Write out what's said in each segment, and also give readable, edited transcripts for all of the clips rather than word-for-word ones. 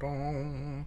Mm-hmm.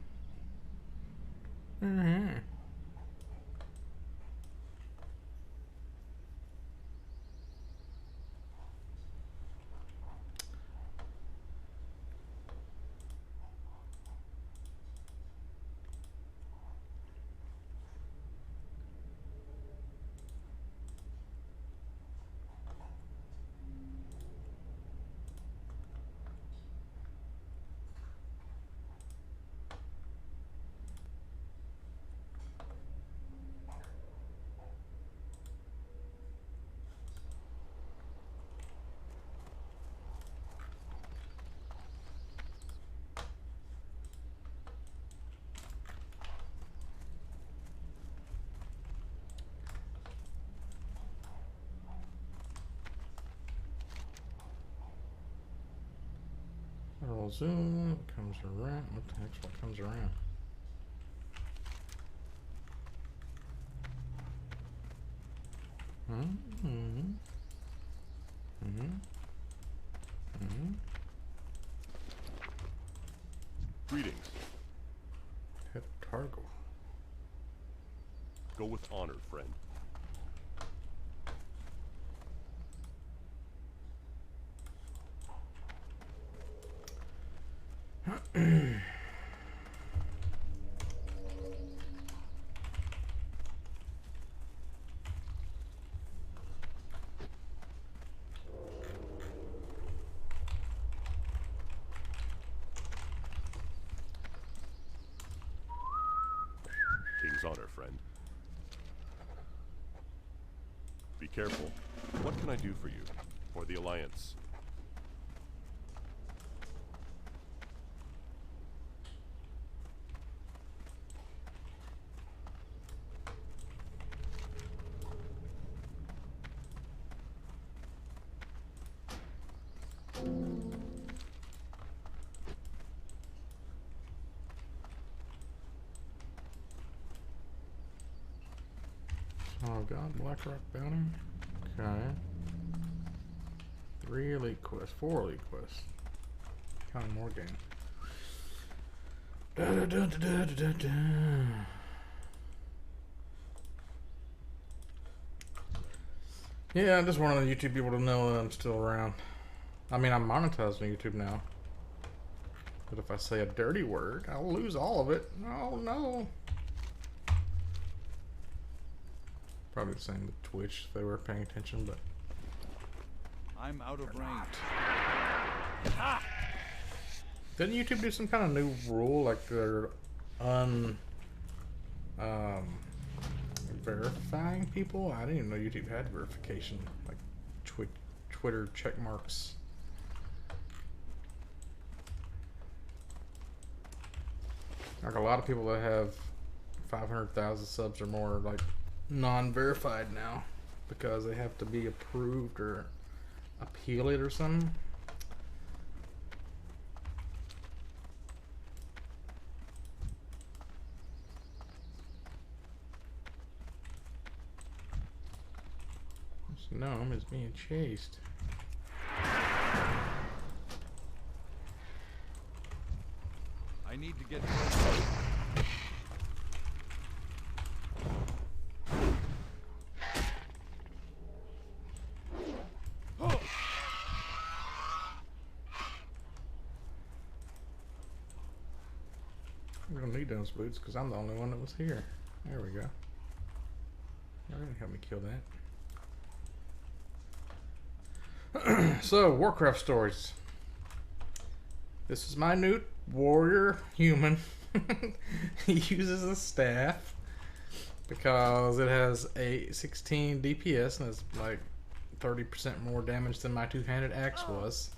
Roll zoom comes around. What the heck's what comes around? Mm-hmm. Mm-hmm. Mm-hmm. Greetings. Hit target. Go with honor, friend. King's honor, friend. Be careful. What can I do for you? For the Alliance? Oh god, Blackrock Bounty. Okay. 3 elite quests, 4 elite quests. Counting more game. Da, da, da, da, da, da, da. Yeah, I just wanted the YouTube people to know that I'm still around. I mean, I'm monetized on YouTube now. But if I say a dirty word, I'll lose all of it. Oh no. Probably the same with Twitch if they were paying attention, but I'm out of range. didn't YouTube do some kind of new rule, like they're verifying people? I didn't even know YouTube had verification, like Twitter check marks. Like a lot of people that have 500,000 subs or more are like non-verified now because they have to be approved or appeal it or something. This gnome is being chased. I need to get closer. We don't need those boots because I'm the only one that was here. There we go. That didn't help me kill that. So, Warcraft stories. This is my new warrior human. He uses a staff because it has a 16 DPS and it's like 30% more damage than my two-handed axe was.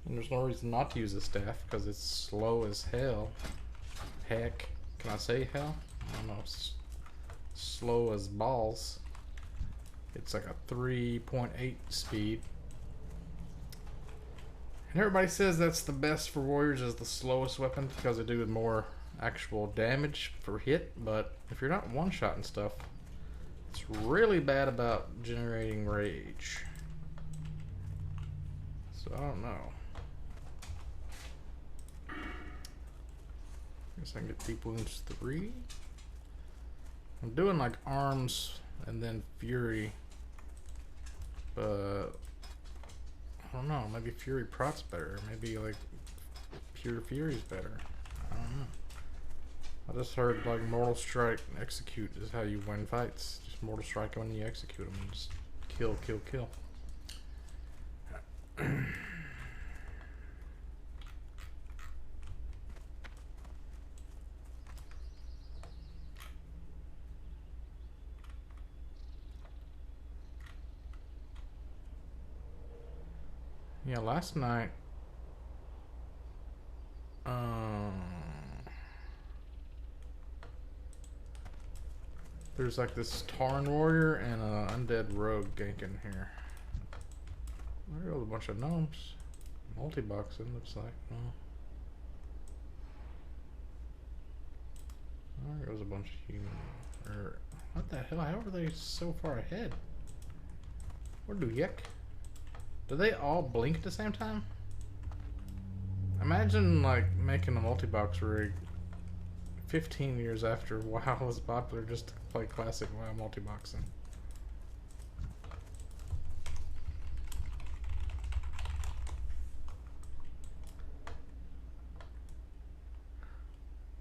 And there's no reason not to use a staff because it's slow as hell. Heck, can I say hell? I don't know. It's slow as balls. It's like a 3.8 speed. And everybody says that's the best for warriors, is the slowest weapon because they do more actual damage per hit. But if you're not one-shotting stuff, it's really bad about generating rage. So I don't know. Guess I can get deep wounds 3. I'm doing like arms and then fury, but I don't know. Maybe fury prot's better. Maybe like pure fury's better. I don't know. I just heard like mortal strike execute is how you win fights. Just mortal strike when you execute them. Just kill, kill, kill. Yeah, last night, there's like this Tarn warrior and an undead rogue ganking here. There goes a bunch of gnomes. Multi-boxing looks like. Oh. There goes a bunch of human. Or what the hell? How are they so far ahead? Where do yuck? Do they all blink at the same time? Imagine like making a multi-box rig 15 years after WoW was popular just to play classic WoW multi-boxing.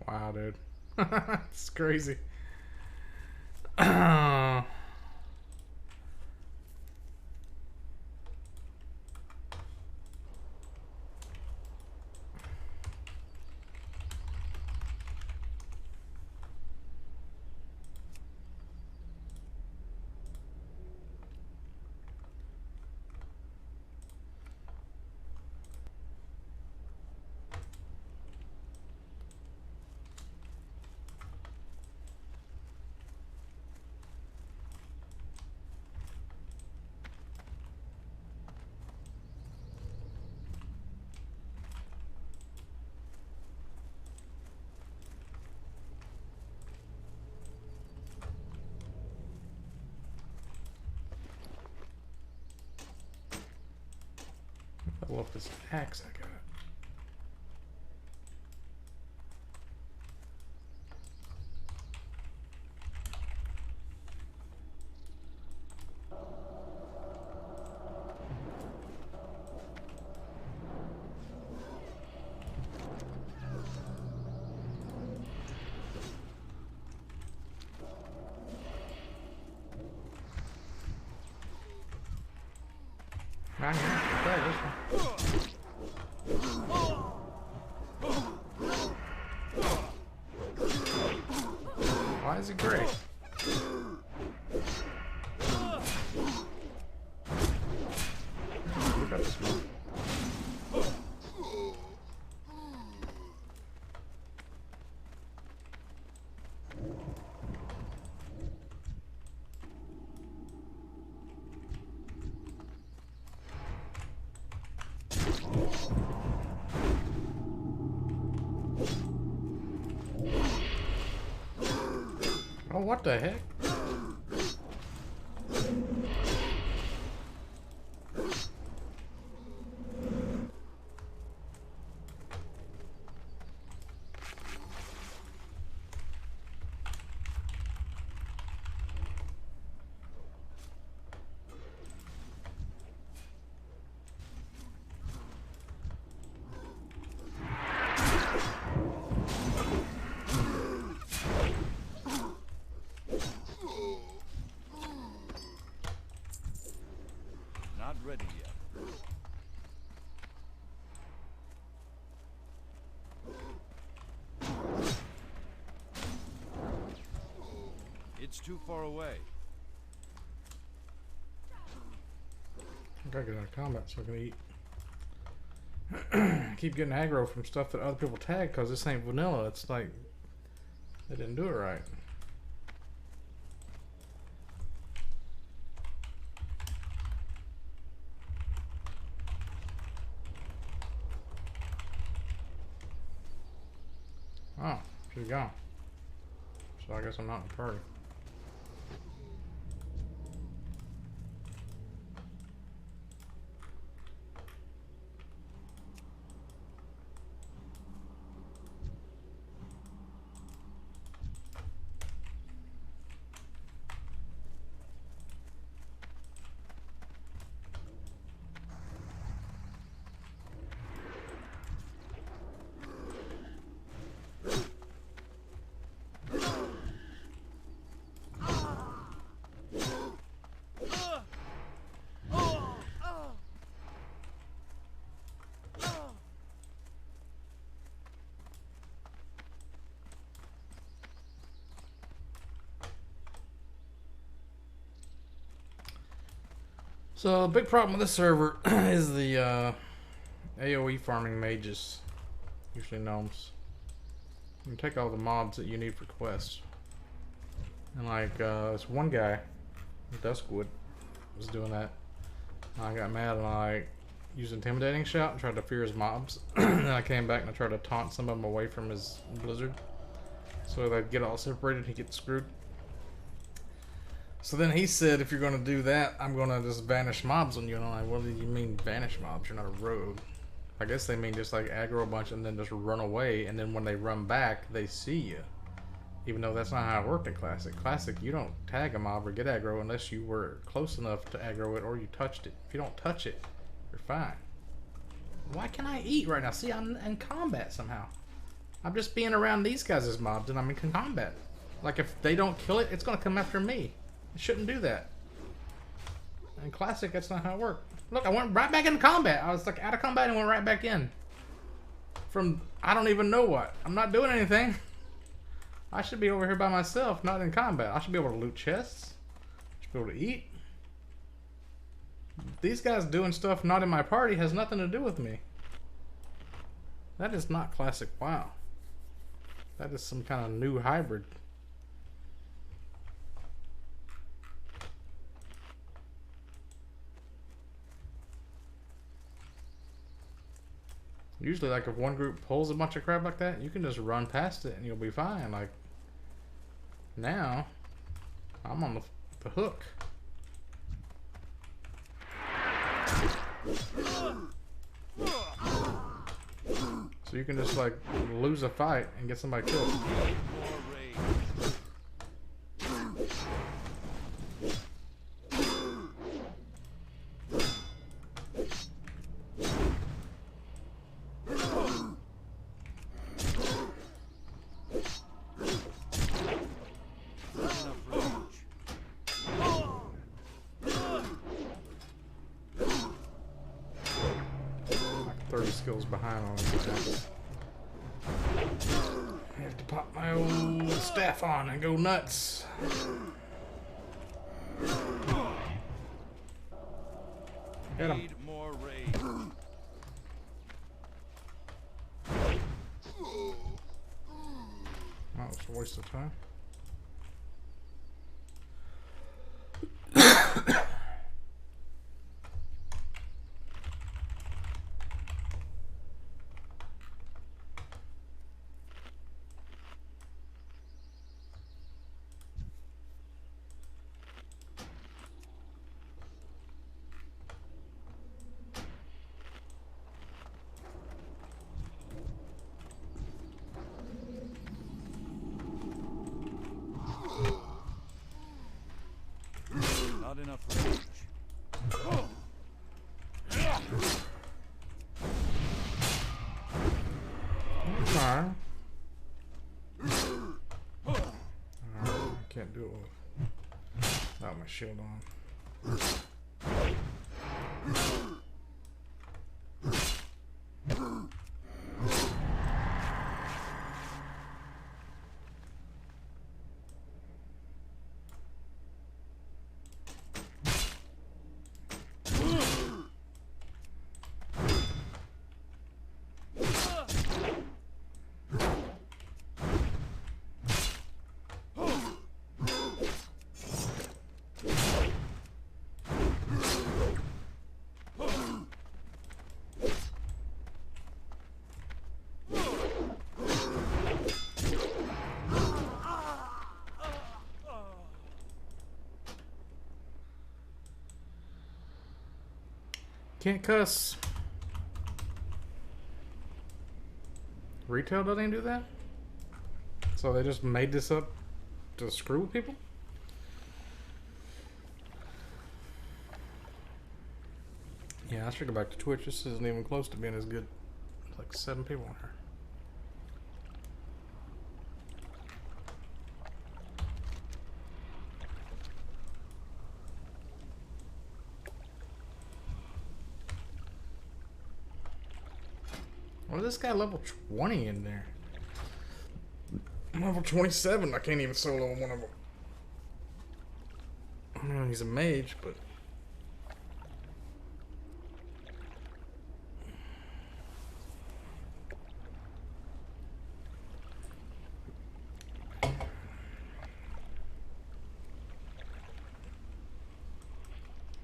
Wow, dude. It's crazy. I love this axe I got. I'm gonna try this one. Why is it gray? We got this one. Oh, what the heck? Not ready yet. It's too far away. I gotta get out of combat so I can eat. Keep getting aggro from stuff that other people tag because this ain't vanilla. It's like they didn't do it right. Oh, she's gone. So I guess I'm not in the party. So the big problem with this server is the AoE farming mages, usually gnomes. You can take all the mobs that you need for quests. And like this one guy, Duskwood, was doing that. And I got mad and I used intimidating shout and tried to fear his mobs. And then I came back and I tried to taunt some of them away from his blizzard. So they'd get all separated, he'd get screwed. So then he said, if you're going to do that, I'm going to just vanish mobs on you. And I'm like, what do you mean vanish mobs? You're not a rogue. I guess they mean just like aggro a bunch and then just run away. And then when they run back, they see you. Even though that's not how it worked in Classic. Classic, you don't tag a mob or get aggro unless you were close enough to aggro it or you touched it. If you don't touch it, you're fine. Why can't I eat right now? See, I'm in combat somehow. I'm just being around these guys as mobs and I'm in combat. Like if they don't kill it, it's going to come after me. It shouldn't do that. In Classic, that's not how it worked. Look, I went right back into combat. I was like out of combat and went right back in. From, I don't even know what. I'm not doing anything. I should be over here by myself, not in combat. I should be able to loot chests. I should be able to eat. These guys doing stuff not in my party has nothing to do with me. That is not Classic WoW. That is some kind of new hybrid. Usually, like, if one group pulls a bunch of crap like that, you can just run past it and you'll be fine. Like, now, I'm on the hook. So you can just, like, lose a fight and get somebody killed. Skills behind on it. I have to pop my old staff on and go nuts. Get him. Oh, it's a waste of time. Not enough range. Alright. I can't do it without my shield on. Can't cuss. Retail doesn't do that? So they just made this up to screw with people? Yeah, I should go back to Twitch. This isn't even close to being as good. There's like 7 people on here. What is this guy level 20 in there? I'm level 27. I can't even solo one of them. I mean, he's a mage, but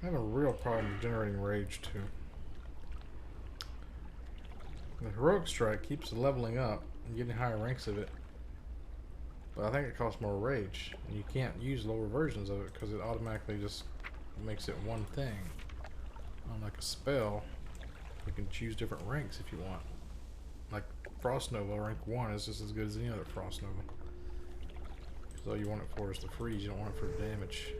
I have a real problem with generating rage too. The heroic strike keeps leveling up and getting higher ranks of it, but I think it costs more rage, and you can't use lower versions of it because it automatically just makes it one thing. Unlike a spell, you can choose different ranks if you want. Like Frost Nova rank 1 is just as good as any other Frost Nova. Because all you want it for is the freeze, you don't want it for the damage.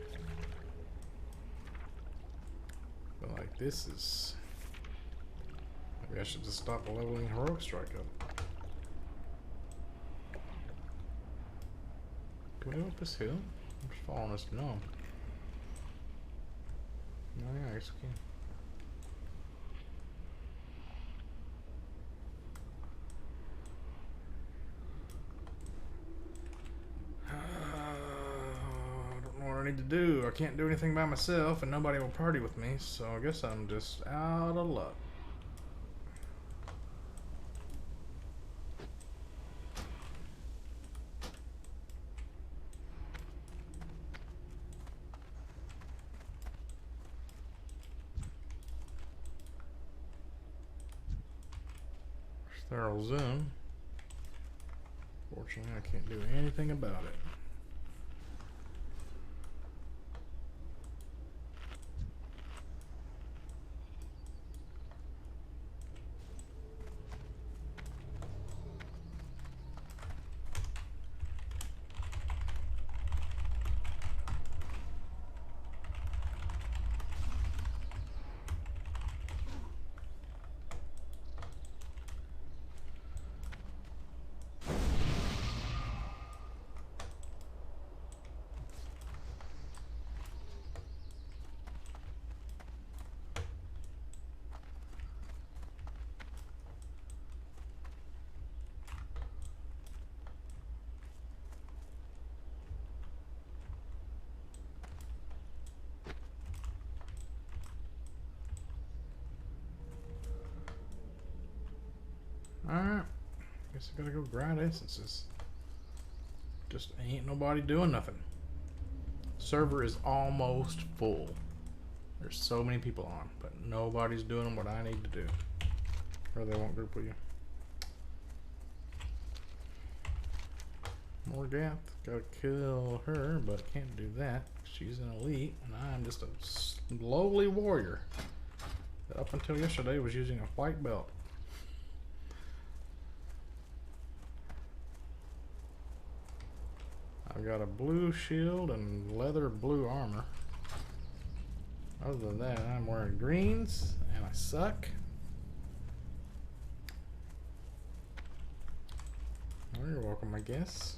But like this is... maybe I should just stop leveling heroic strike up. Can we go up this hill? I'm just following this gnome. No, yeah, I guess we can. I need to do. I can't do anything by myself and nobody will party with me, so I guess I'm just out of luck. Sterile zoom. Fortunately, I can't do anything about it. Alright, guess I gotta go grind essences. Just ain't nobody doing nothing. Server is almost full. There's so many people on, but nobody's doing what I need to do. Or they won't group with you. Morgath, gotta kill her, but can't do that. She's an elite, and I'm just a lowly warrior that up until yesterday was using a white belt. I've got a blue shield and leather blue armor. Other than that, I'm wearing greens and I suck. Well, you're welcome, I guess.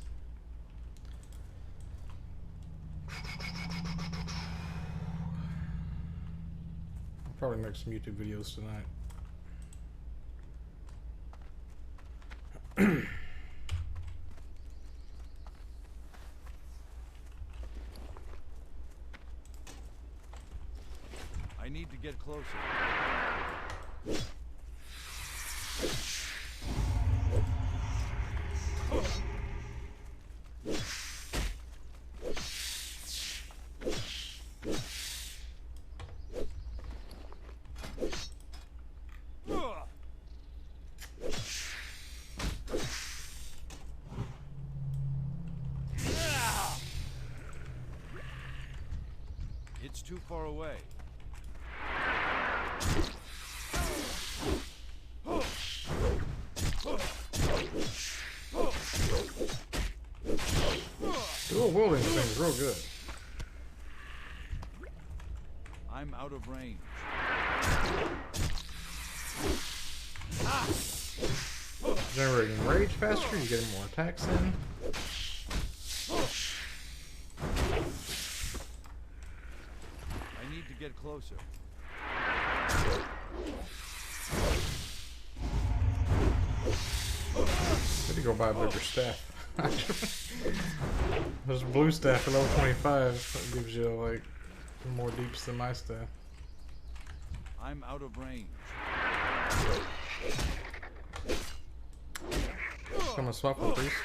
I'll probably make some YouTube videos tonight. I need to get closer. It's too far away. Dual wielding thing's real good. I'm out of range. Generating rage faster, you get more attacks in. I need to get closer. Need to go buy a bigger staff. There's a blue staff at level 25 that gives you like more deeps than my staff. I'm out of range. I'm gonna swap with priest.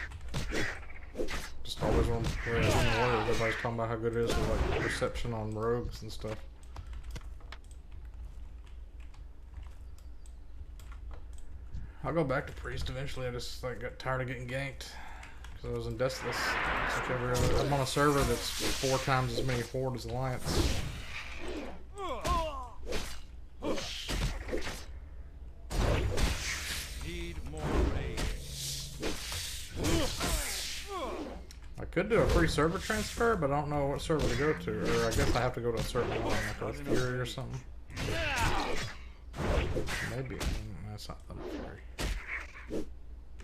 Just always want to play as one warrior. Everybody's talking about how good it is with like perception on rogues and stuff. I'll go back to priest eventually. I just like got tired of getting ganked because I was in Deathless. Like every other, I'm on a server that's 4 times as many Horde as Alliance. Need more rage. I could do a free server transfer, but I don't know what server to go to. Or I guess I have to go to a certain one, like a Fury or something. Maybe. That's not the Fury.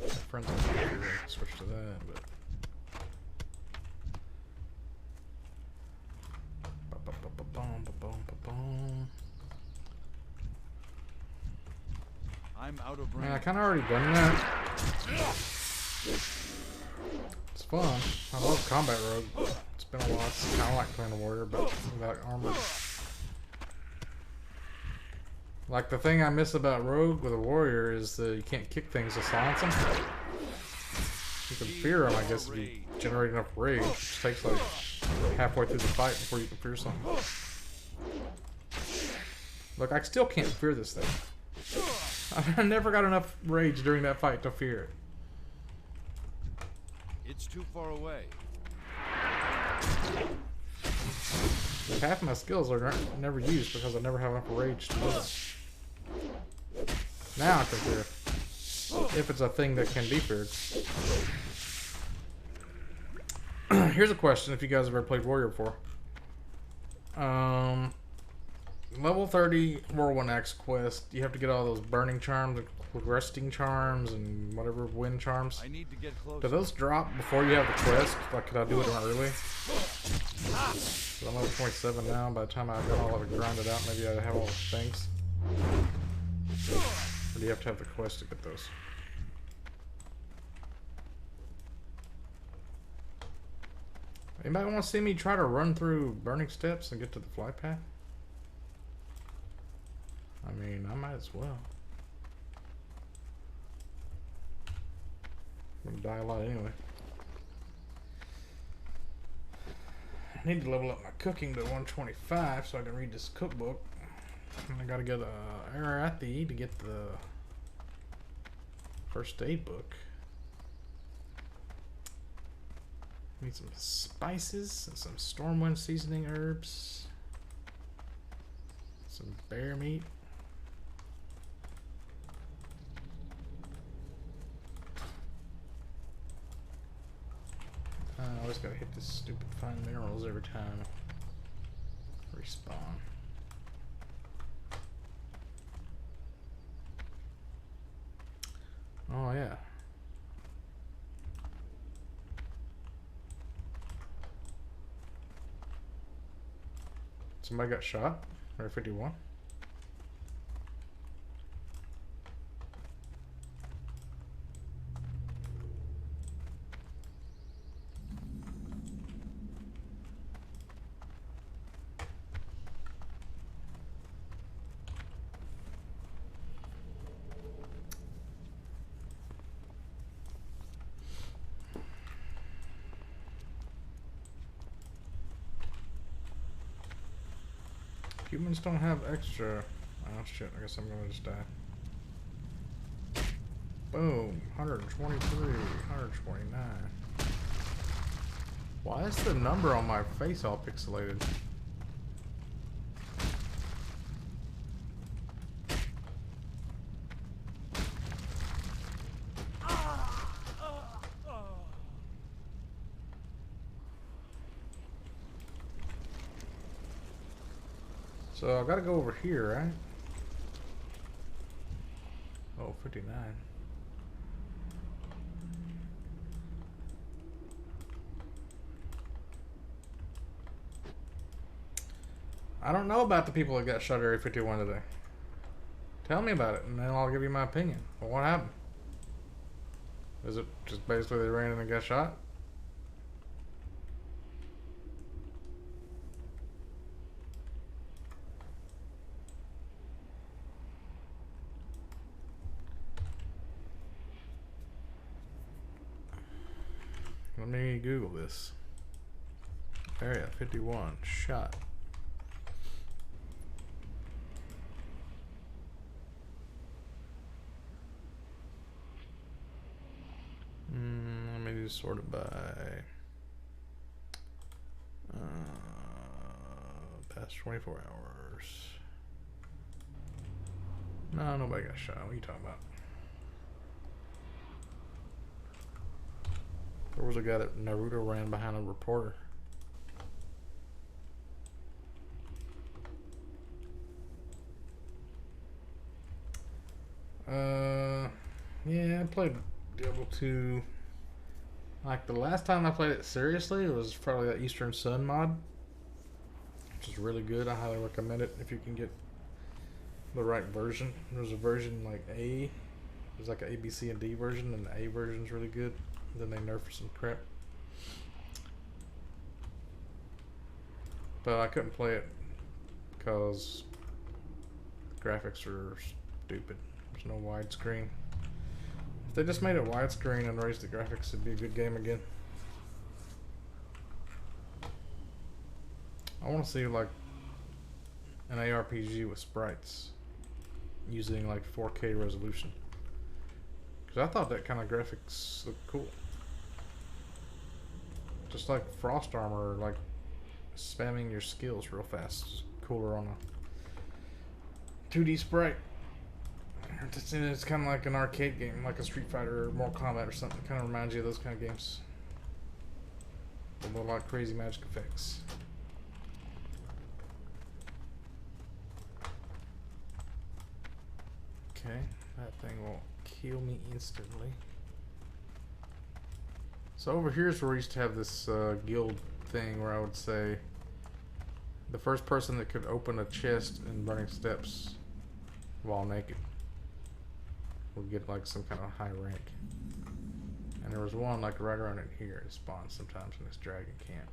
My friends on Fury, I can switch to that, but... I'm out of range. Man, I kind of already done that. It's fun. I love Combat Rogue. It's been a while. It's kind of like playing a warrior, but without armor. Like, the thing I miss about Rogue with a warrior is that you can't kick things to silence them. You can fear them, I guess, if you generate enough rage, which takes like halfway through the fight before you can fear something. Look, I still can't fear this thing. I never got enough rage during that fight to fear it. It's too far away. Half of my skills are never used because I never have enough rage to do it. Now I can fear it. If it's a thing that can be feared. Here's a question if you guys have ever played Warrior before. Level 30 World 1X quest, you have to get all those burning charms, resting charms, and whatever wind charms. I need to get closer. Do those drop before you have the quest? Like, could I do it early? So I'm level 27 now. By the time I got all of it grinded out, maybe I'd have all the things. Or do you have to have the quest to get those? Anybody want to see me try to run through Burning Steps and get to the fly path? I mean, I might as well. I'm gonna die a lot anyway. I need to level up my cooking to 125 so I can read this cookbook. And I gotta get a Arathi to get the first aid book. Need some spices and some Stormwind seasoning herbs. Some bear meat. I always gotta hit this stupid find minerals every time. Respawn. Oh yeah. Somebody got shot? Area 51? Humans don't have extra. Oh shit, I guess I'm gonna just die. Boom. 123. 129. Why is the number on my face all pixelated? So I gotta go over here, right? Oh, 59. I don't know about the people that got shot at Area 51 today. Tell me about it, and then I'll give you my opinion. Well, what happened? Is it just basically they ran in and got shot? Let me Google this. Area 51 shot. sorted by past 24 hours. No, nobody got shot. What are you talking about? There was a guy that Naruto ran behind a reporter. Yeah, I played Diablo 2. Like, the last time I played it seriously, it was probably that Eastern Sun mod, which is really good. I highly recommend it if you can get the right version. There's a version like A. There's like an A, B, C, and D version, and the A version is really good. Then they nerfed some crap. But I couldn't play it because the graphics are stupid. There's no widescreen. If they just made it widescreen and raised the graphics, it'd be a good game again. I want to see like an ARPG with sprites using like 4K resolution. Because I thought that kind of graphics looked cool. Just like Frost Armor, like spamming your skills real fast is cooler on a 2D sprite. It's kind of like an arcade game, like a Street Fighter or Mortal Kombat or something. It kind of reminds you of those kind of games. With a lot of crazy magic effects. Okay, that thing will kill me instantly. So over here is where we used to have this guild thing where I would say the first person that could open a chest in Burning Steps while naked would get like some kind of high rank. And there was one like right around in here. It spawns sometimes in this dragon camp.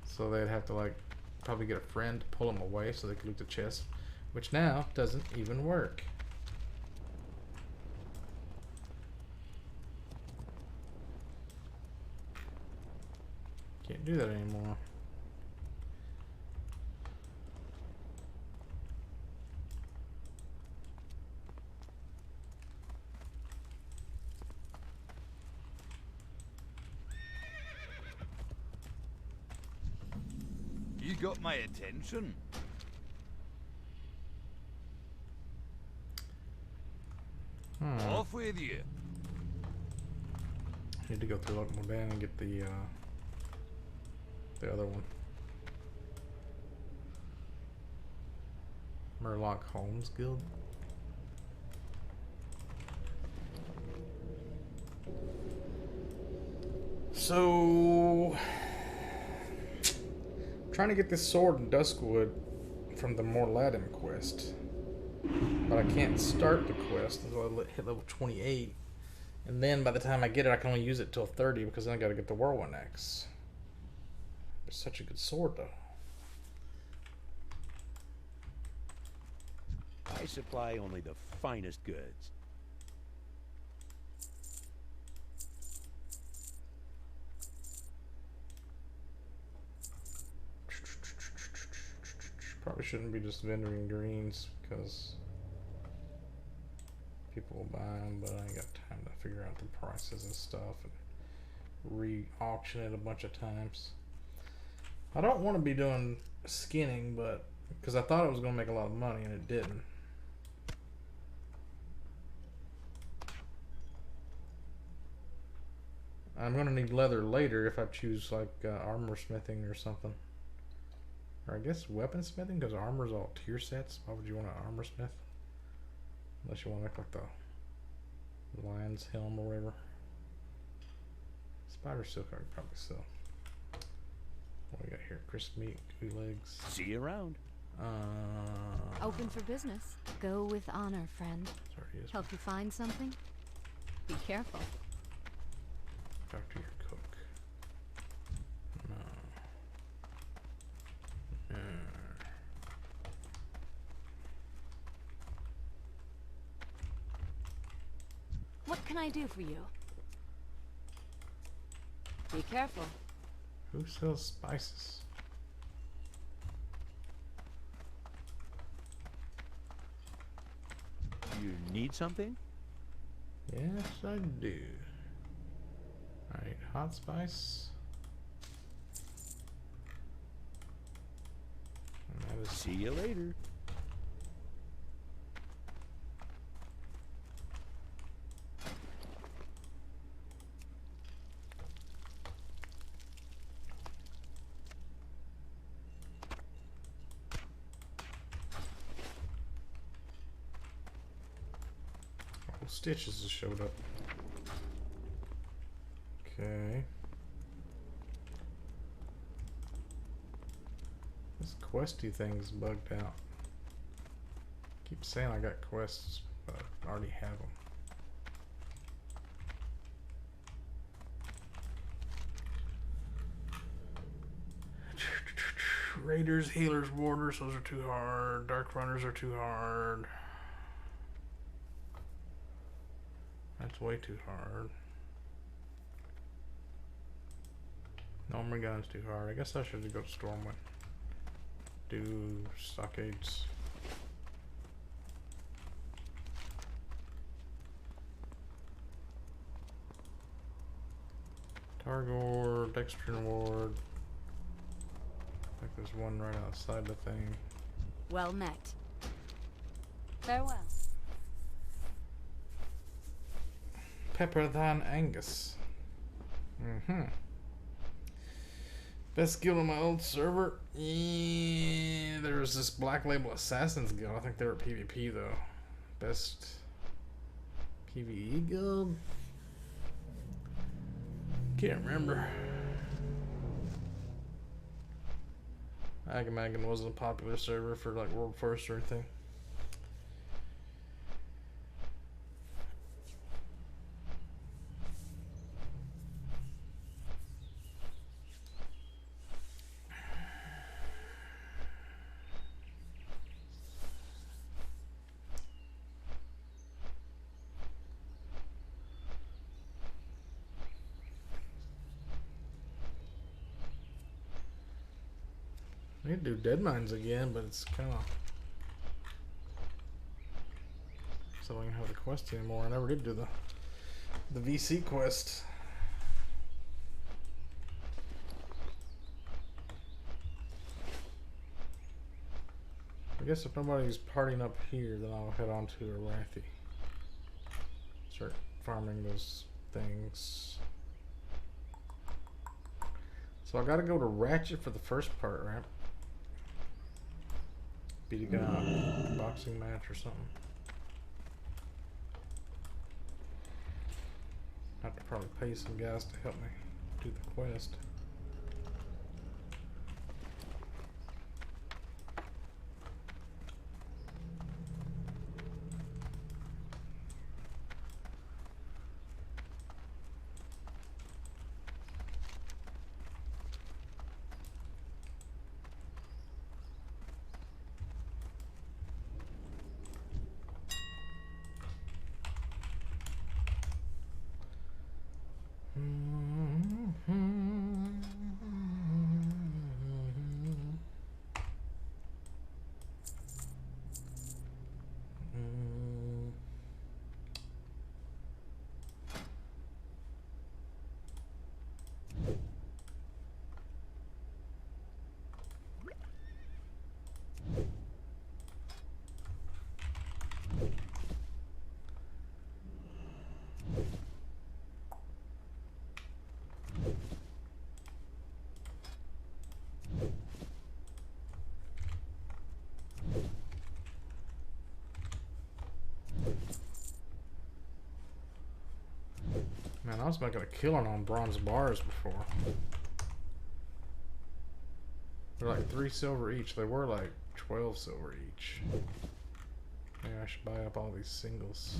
So they'd have to like probably get a friend to pull them away so they could loot the chest, which now doesn't even work. Can't do that anymore. You got my attention. Off with you. Need to go through Local Dan and get the other one. Murloc Holmes Guild. So, I'm trying to get this sword in Duskwood from the Morladim quest, but I can't start the quest until I hit level 28, and then by the time I get it, I can only use it till 30 because then I got to get the Whirlwind Axe. It's such a good sword, though. I supply only the finest goods. Probably shouldn't be just vendoring greens because people will buy them, but I ain't got time to figure out the prices and stuff and re-auction it a bunch of times. I don't want to be doing skinning, but because I thought it was going to make a lot of money and it didn't. I'm going to need leather later if I choose like armor smithing or something. Or I guess weaponsmithing, because armor's all tier sets. Why would you want an armor smith? Unless you want to make like the lion's helm or whatever. Spider silk I could probably sell. What do we got here? Crisp meat, gooey legs. See you around. Open for business. Go with honor, friend. Sorry, Help you find something? Be careful. Talk to your cook. No. What can I do for you? Be careful. Who sells spices? You need something? Yes, I do. I hot spice. And that is See you later. oh, Stitches just showed up. Okay. This questy thing's bugged out. Keep saying I got quests, but I already have them. Raiders, healers, warders, those are too hard. Dark runners are too hard. That's way too hard. Normal gun's too hard. I guess I should go to Stormwind. Do stockades. Targor, Dextrin Ward. I think there's one right outside the thing. Well met. Farewell. Pepper than Angus. Best guild on my old server? Yeah, there was this Black Label Assassins guild. I think they were PvP though. Best PvE guild? Can't remember. Agamagan wasn't a popular server for like World First or anything. I need to do Dead Mines again, but it's kind of so I don't have the quest anymore. I never did do the VC quest. I guess if nobody's partying up here, then I'll head on to Arathi. Start farming those things. So I gotta go to Ratchet for the first part, right? Beat a guy in a boxing match or something. Have to probably pay some guys to help me do the quest. Man, I was making a killing on bronze bars before. They're like 3 silver each. They were like 12 silver each. Maybe I should buy up all these singles.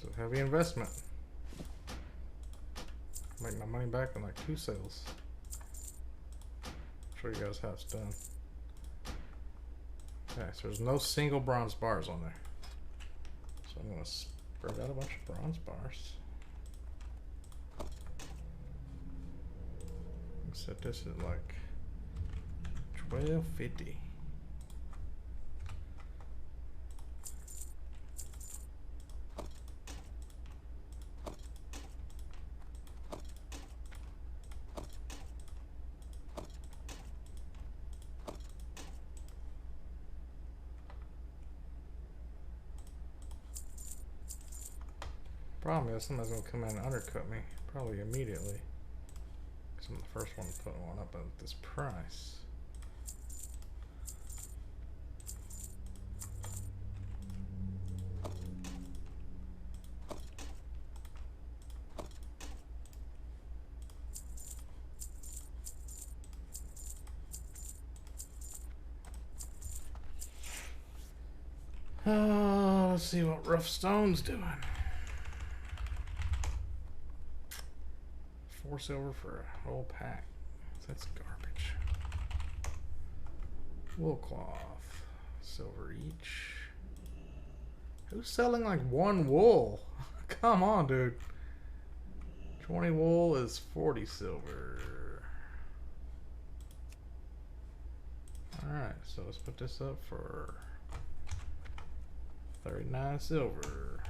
It's a heavy investment. Make my money back in like 2 sales. Show you guys how it's done. Okay, so there's no single bronze bars on there. So I'm gonna spread out a bunch of bronze bars. Set this at like 1250. Problem is, somebody's gonna come in and undercut me, probably immediately. Because I'm the first one to put one up at this price. Let's see what Rough Stone's doing. 4 silver for a whole pack. That's garbage. Wool cloth, silver each. Who's selling like 1 wool? Come on, dude. 20 wool is 40 silver. Alright, so let's put this up for 39 silver.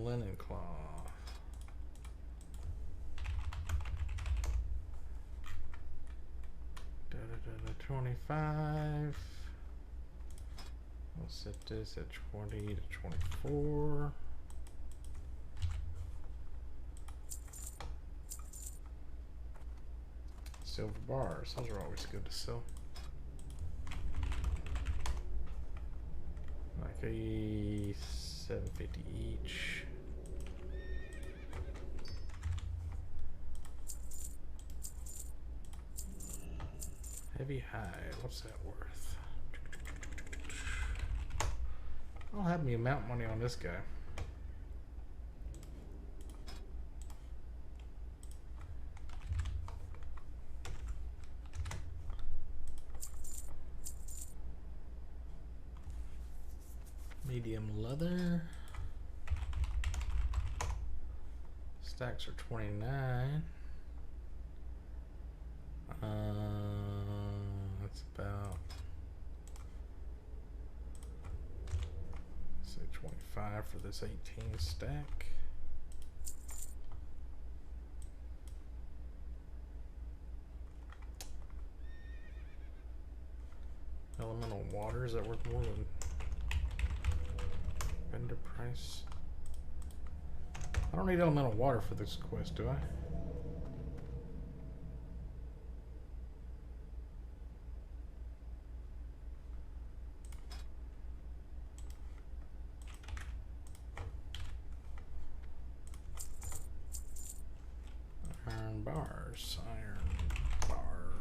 Linen cloth. Da, da, da, da, 25. We'll set this at 20 to 24. Silver bars, those are always good to sell. Like a 750 each. Heavy hide, what's that worth? I'll have me amount money on this guy. Medium leather. Stacks are 29. That's about, say 25 for this 18 stack. Elemental water, is that worth more than vendor price? I don't need elemental water for this quest, do I? Iron bars.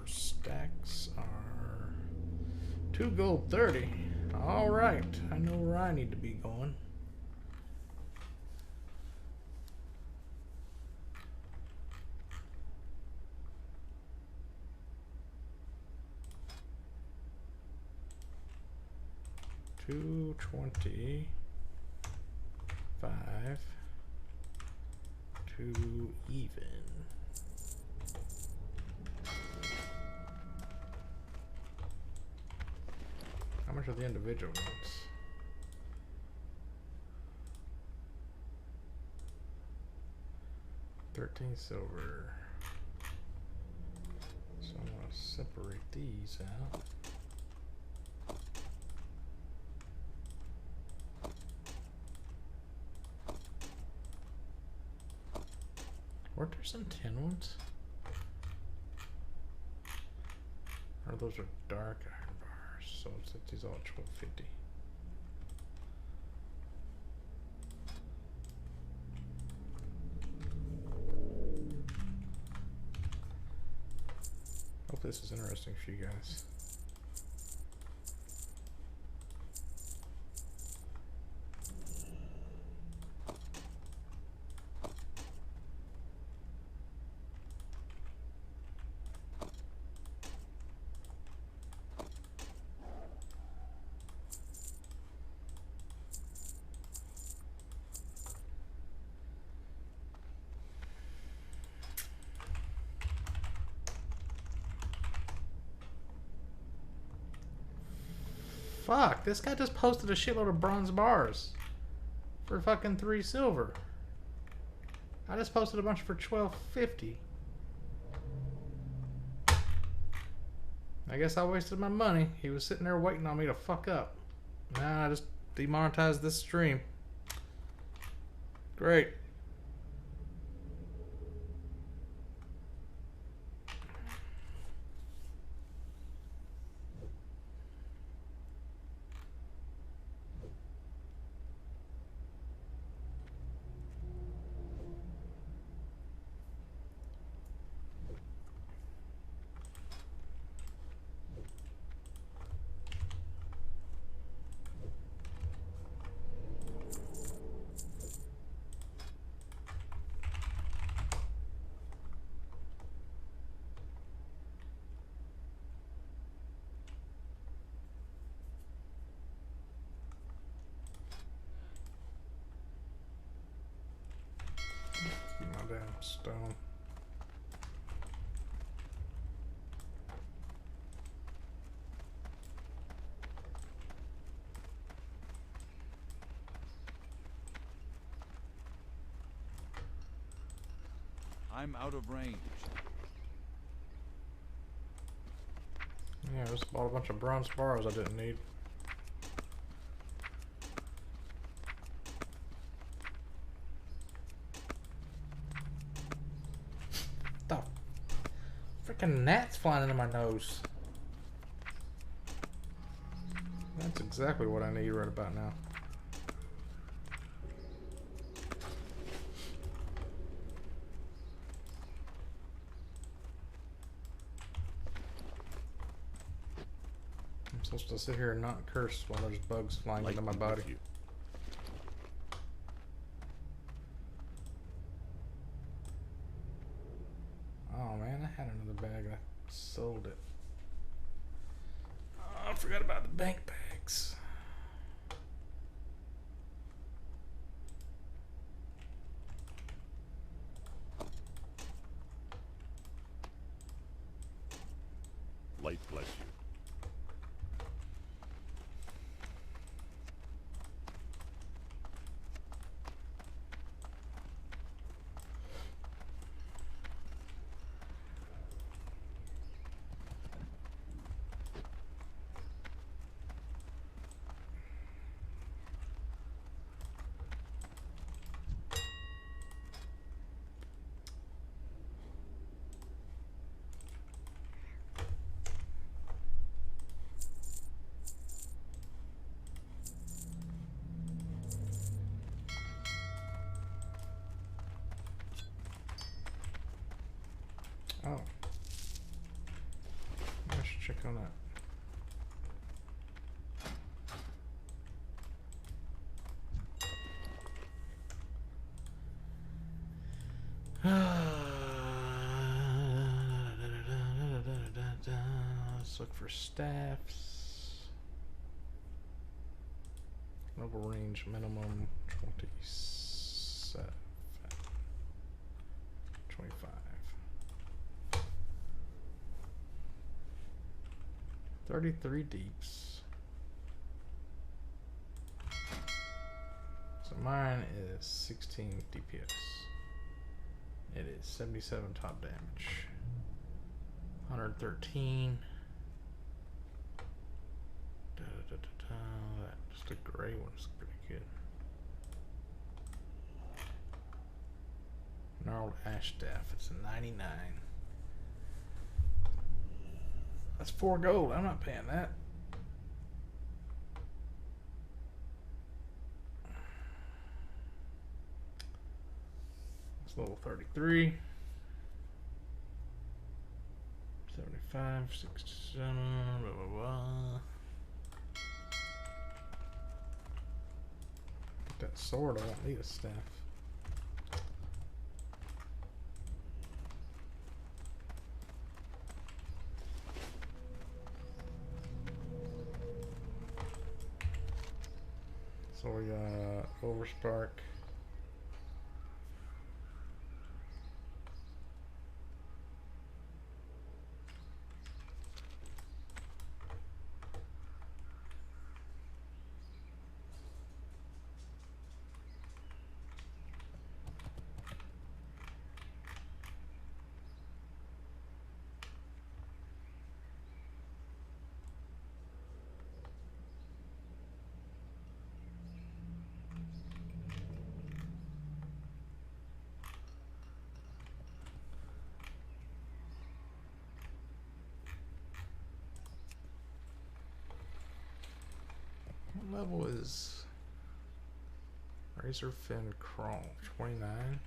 Stacks are 2 gold 30. All right, I know where I need to be going. $225 to even. How much are the individual ones? $13 silver. So I'm gonna separate these out. Weren't there some tin ones? Or those are dark iron bars, so it's at these all at 1250. Hope this is interesting for you guys. Fuck, this guy just posted a shitload of bronze bars for fucking 3 silver. I just posted a bunch for 12.50. I guess I wasted my money. He was sitting there waiting on me to fuck up. Now I just demonetized this stream. Great. My damn stone. I'm out of range. Yeah, I just bought a bunch of bronze bars I didn't need. The freaking gnats flying into my nose. That's exactly what I need right about now. I'm supposed to sit here and not curse while there's bugs flying into my Light body. with you. Oh man, I had another bag. I sold it. Oh, I forgot about the bank bags. Light bless you. Oh. I should check on that. Let's look for staffs. Level range minimum 27. 25. 33 deeps. So mine is 16 DPS. It is 77 top damage. 113. That just a gray one's pretty good. Gnarled ash staff. It's a 99. That's 4 gold. I'm not paying that. It's level 33. 75, 67, blah, blah, blah. Get that sword. I won't need a staff. So we got Overspark. level is Razorfin Crawl? 29?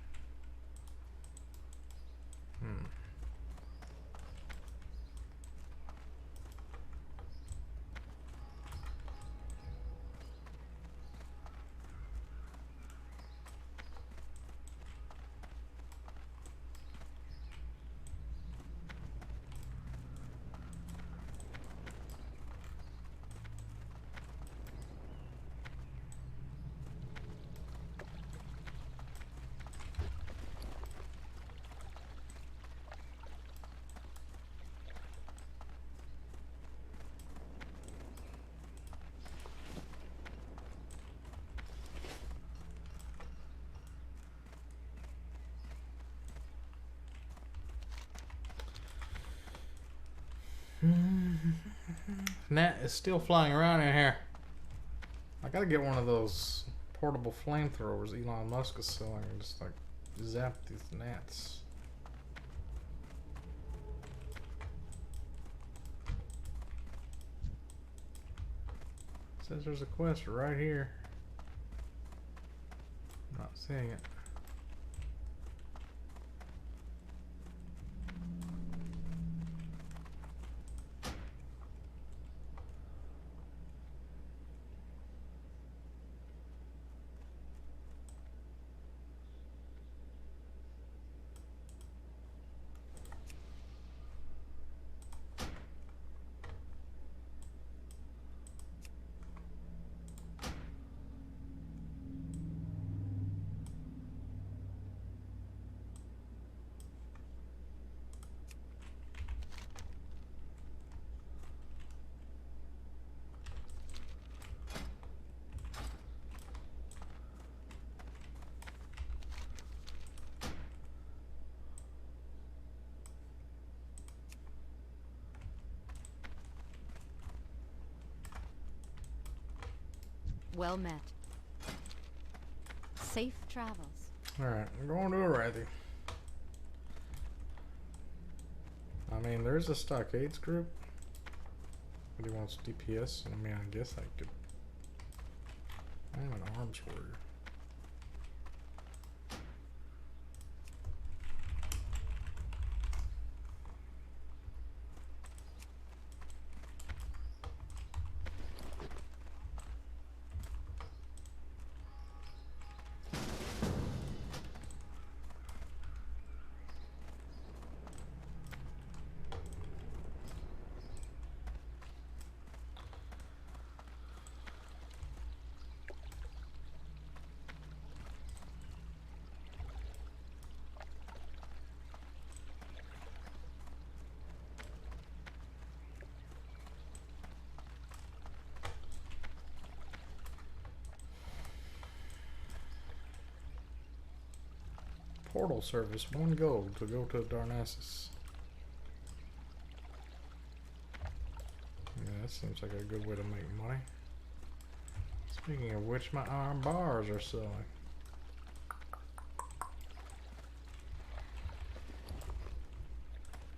Gnat is still flying around in here. I gotta get one of those portable flamethrowers Elon Musk is selling and just like zap these gnats. Says there's a quest right here. I'm not seeing it. Well met. Safe travels. Alright, I'm going to Arathi. I mean, there's a stockades group. But he wants DPS. I mean, I guess I could. I'm an arms warrior. Portal service, 1 gold to go to Darnassus. Yeah, that seems like a good way to make money. Speaking of which, my iron bars are selling.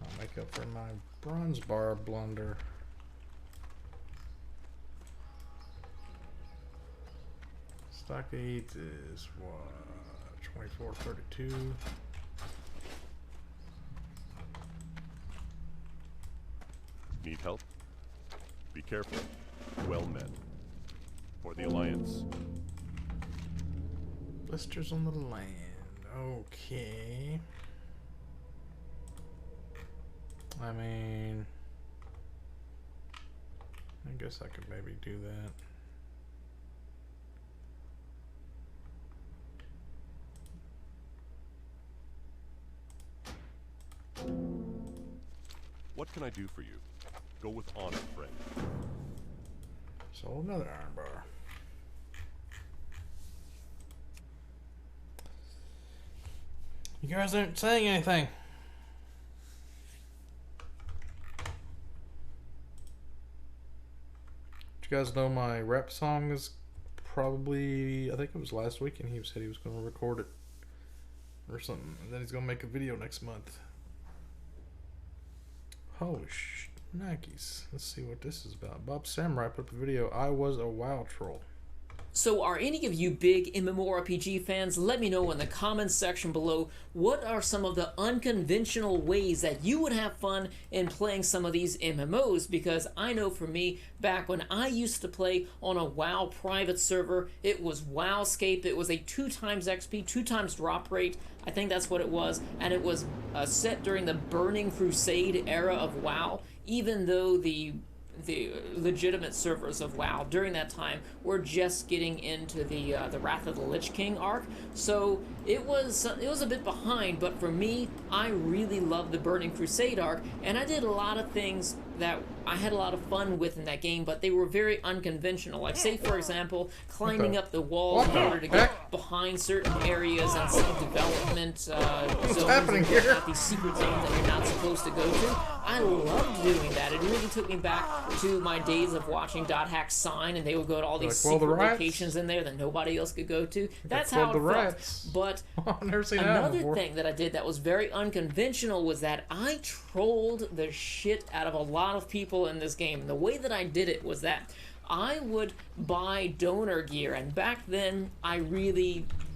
I'll make up for my bronze bar blunder. Stockades is what? 2432. Need help? Be careful. Well met. For the Alliance. Blisters on the land. Okay. I mean, I guess I could maybe do that. What can I do for you? Go with honor, friend. So another iron bar. You guys aren't saying anything. Did you guys know my rap song is probably, I think it was last week, and he said he was going to record it or something, and then he's going to make a video next month. Holy sh... Nikes. Let's see what this is about. Bob Samurai put up a video. I was a WoW troll. So are any of you big MMORPG fans? Let me know in the comments section below, what are some of the unconventional ways that you would have fun in playing some of these MMOs? Because I know for me, back when I used to play on a WoW private server, it was WoWscape. It was a 2x XP, 2x drop rate. I think that's what it was. And it was set during the Burning Crusade era of WoW, even though the legitimate servers of WoW during that time were just getting into the Wrath of the Lich King arc, so it was a bit behind. But for me, I really loved the Burning Crusade arc, and I did a lot of things that I had a lot of fun with in that game, but they were very unconventional. Like, say for example, climbing up the walls in order to get behind certain areas and some development zones happening and here? out these secret zones that you're not supposed to go to. I loved doing that. It really took me back to my days of watching .hack Sign, and they would go to all these secret locations in there that nobody else could go to. That's how it felt. But I've never seen that another before. thing that I did that was very unconventional was that I trolled the shit out of a lot of people in this game. The way that I did it was that I would buy donor gear, and back then I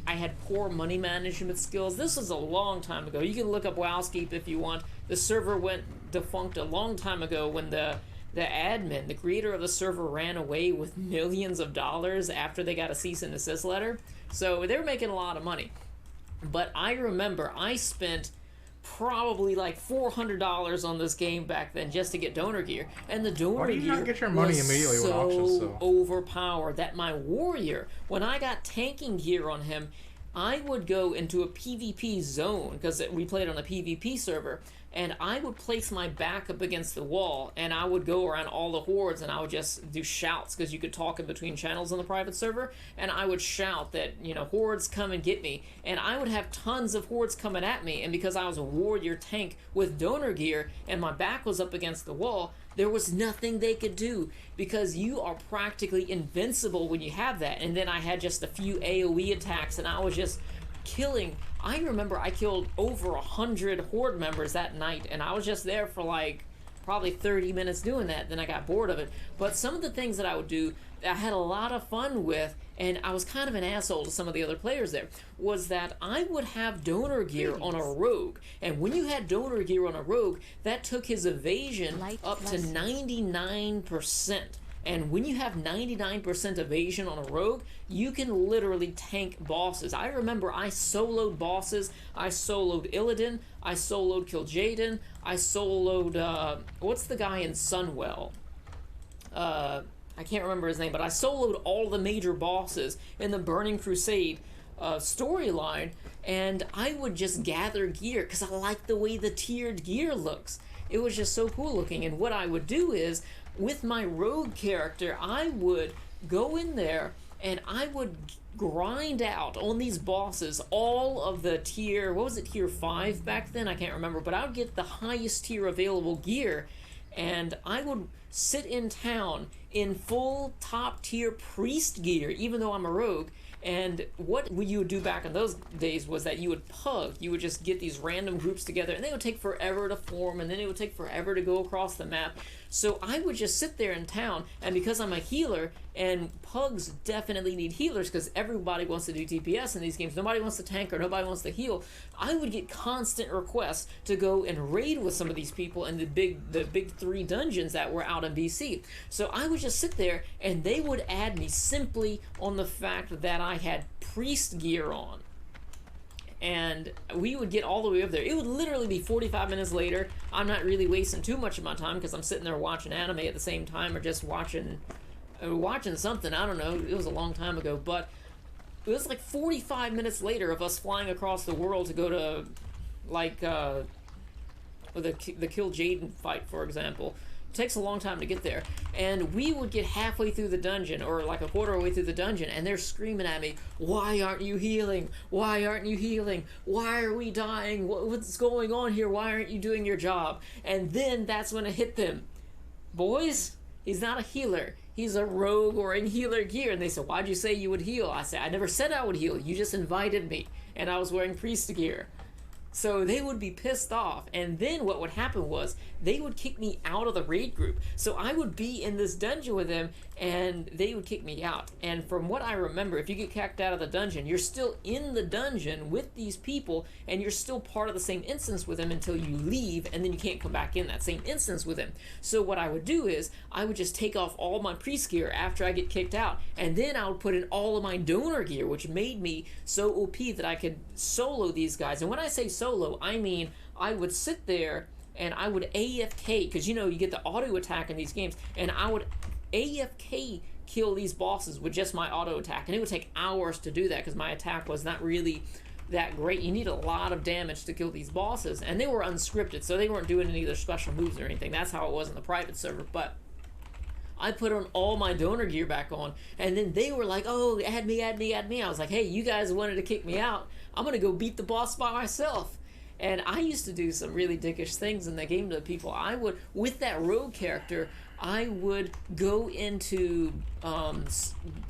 had poor money management skills. This was a long time ago. You can look up WoWscape if you want. The server went defunct a long time ago when the admin, the creator of the server, ran away with millions of dollars after they got a cease and desist letter. So they were making a lot of money. But I remember I spent probably like $400 on this game back then just to get donor gear, and the donor Why do you gear not get your money was immediately when so auctions sell? overpowered that my warrior, when I got tanking gear on him, I would go into a PvP zone, because we played on a PvP server, and I would place my back up against the wall, and I would go around all the hordes, and I would just do shouts, because you could talk in between channels on the private server, and I would shout that, you know, hordes come and get me, and I would have tons of hordes coming at me, and because I was a warrior tank with donor gear, and my back was up against the wall, there was nothing they could do, because you are practically invincible when you have that. And then I had just a few AoE attacks, and I was just killing. I remember I killed over 100 horde members that night, and I was just there for like probably 30 minutes doing that. Then I got bored of it. But some of the things that I would do that I had a lot of fun with, and I was kind of an asshole to some of the other players there, was that I would have donor gear on a rogue. And when you had donor gear on a rogue, that took his evasion up to 99%. And when you have 99% evasion on a rogue, you can literally tank bosses. I remember I soloed bosses. I soloed Illidan. I soloed Kil'jaeden. I soloed, what's the guy in Sunwell? I can't remember his name, but I soloed all the major bosses in the Burning Crusade storyline, and I would just gather gear because I like the way the tiered gear looks. It was just so cool looking. And what I would do is, with my rogue character, I would go in there and I would grind out on these bosses all of the tier, what was it, tier 5 back then? I can't remember, but I would get the highest tier available gear, and I would sit in town in full top tier priest gear, even though I'm a rogue. And what you would do back in those days was that you would pug. You would just get these random groups together, and they would take forever to form, and then it would take forever to go across the map. So I would just sit there in town, and because I'm a healer, and pugs definitely need healers because everybody wants to do DPS in these games. Nobody wants to tank or nobody wants to heal. I would get constant requests to go and raid with some of these people in the big 3 dungeons that were out in BC. So I would just sit there, and they would add me simply on the fact that I had priest gear on. And we would get all the way up there. It would literally be 45 minutes later. I'm not really wasting too much of my time because I'm sitting there watching anime at the same time, or just watching something. I don't know. It was a long time ago, but it was like 45 minutes later of us flying across the world to go to, like, the Kil'jaeden fight, for example. It takes a long time to get there, and we would get halfway through the dungeon, or like a quarter way through the dungeon, and they're screaming at me, "Why aren't you healing? Why aren't you healing? Why are we dying? What's going on here? Why aren't you doing your job?" And then that's when it hit them. "Boys, he's not a healer. He's a rogue or in healer gear." And they said, "Why'd you say you would heal?" I said, "I never said I would heal. You just invited me, and I was wearing priest gear." So they would be pissed off, and then what would happen was they would kick me out of the raid group. So I would be in this dungeon with them, and they would kick me out. And from what I remember, if you get kicked out of the dungeon, you're still in the dungeon with these people, and you're still part of the same instance with them until you leave, and then you can't come back in that same instance with them. So what I would do is I would just take off all my priest gear after I get kicked out, and then I would put in all of my donor gear, which made me so OP that I could solo these guys. And when I say solo, I mean I would sit there and I would AFK, because you know you get the auto attack in these games, and I would AFK kill these bosses with just my auto attack, and it would take hours to do that because my attack was not really that great. You need a lot of damage to kill these bosses, and they were unscripted, so they weren't doing any of their special moves or anything. That's how it was in the private server. But I put on all my donor gear back on, and then they were like, oh, add me, add me, add me. I was like, hey, you guys wanted to kick me out. I'm going to go beat the boss by myself. And I used to do some really dickish things in the game to people. I would, with that rogue character, I would go into,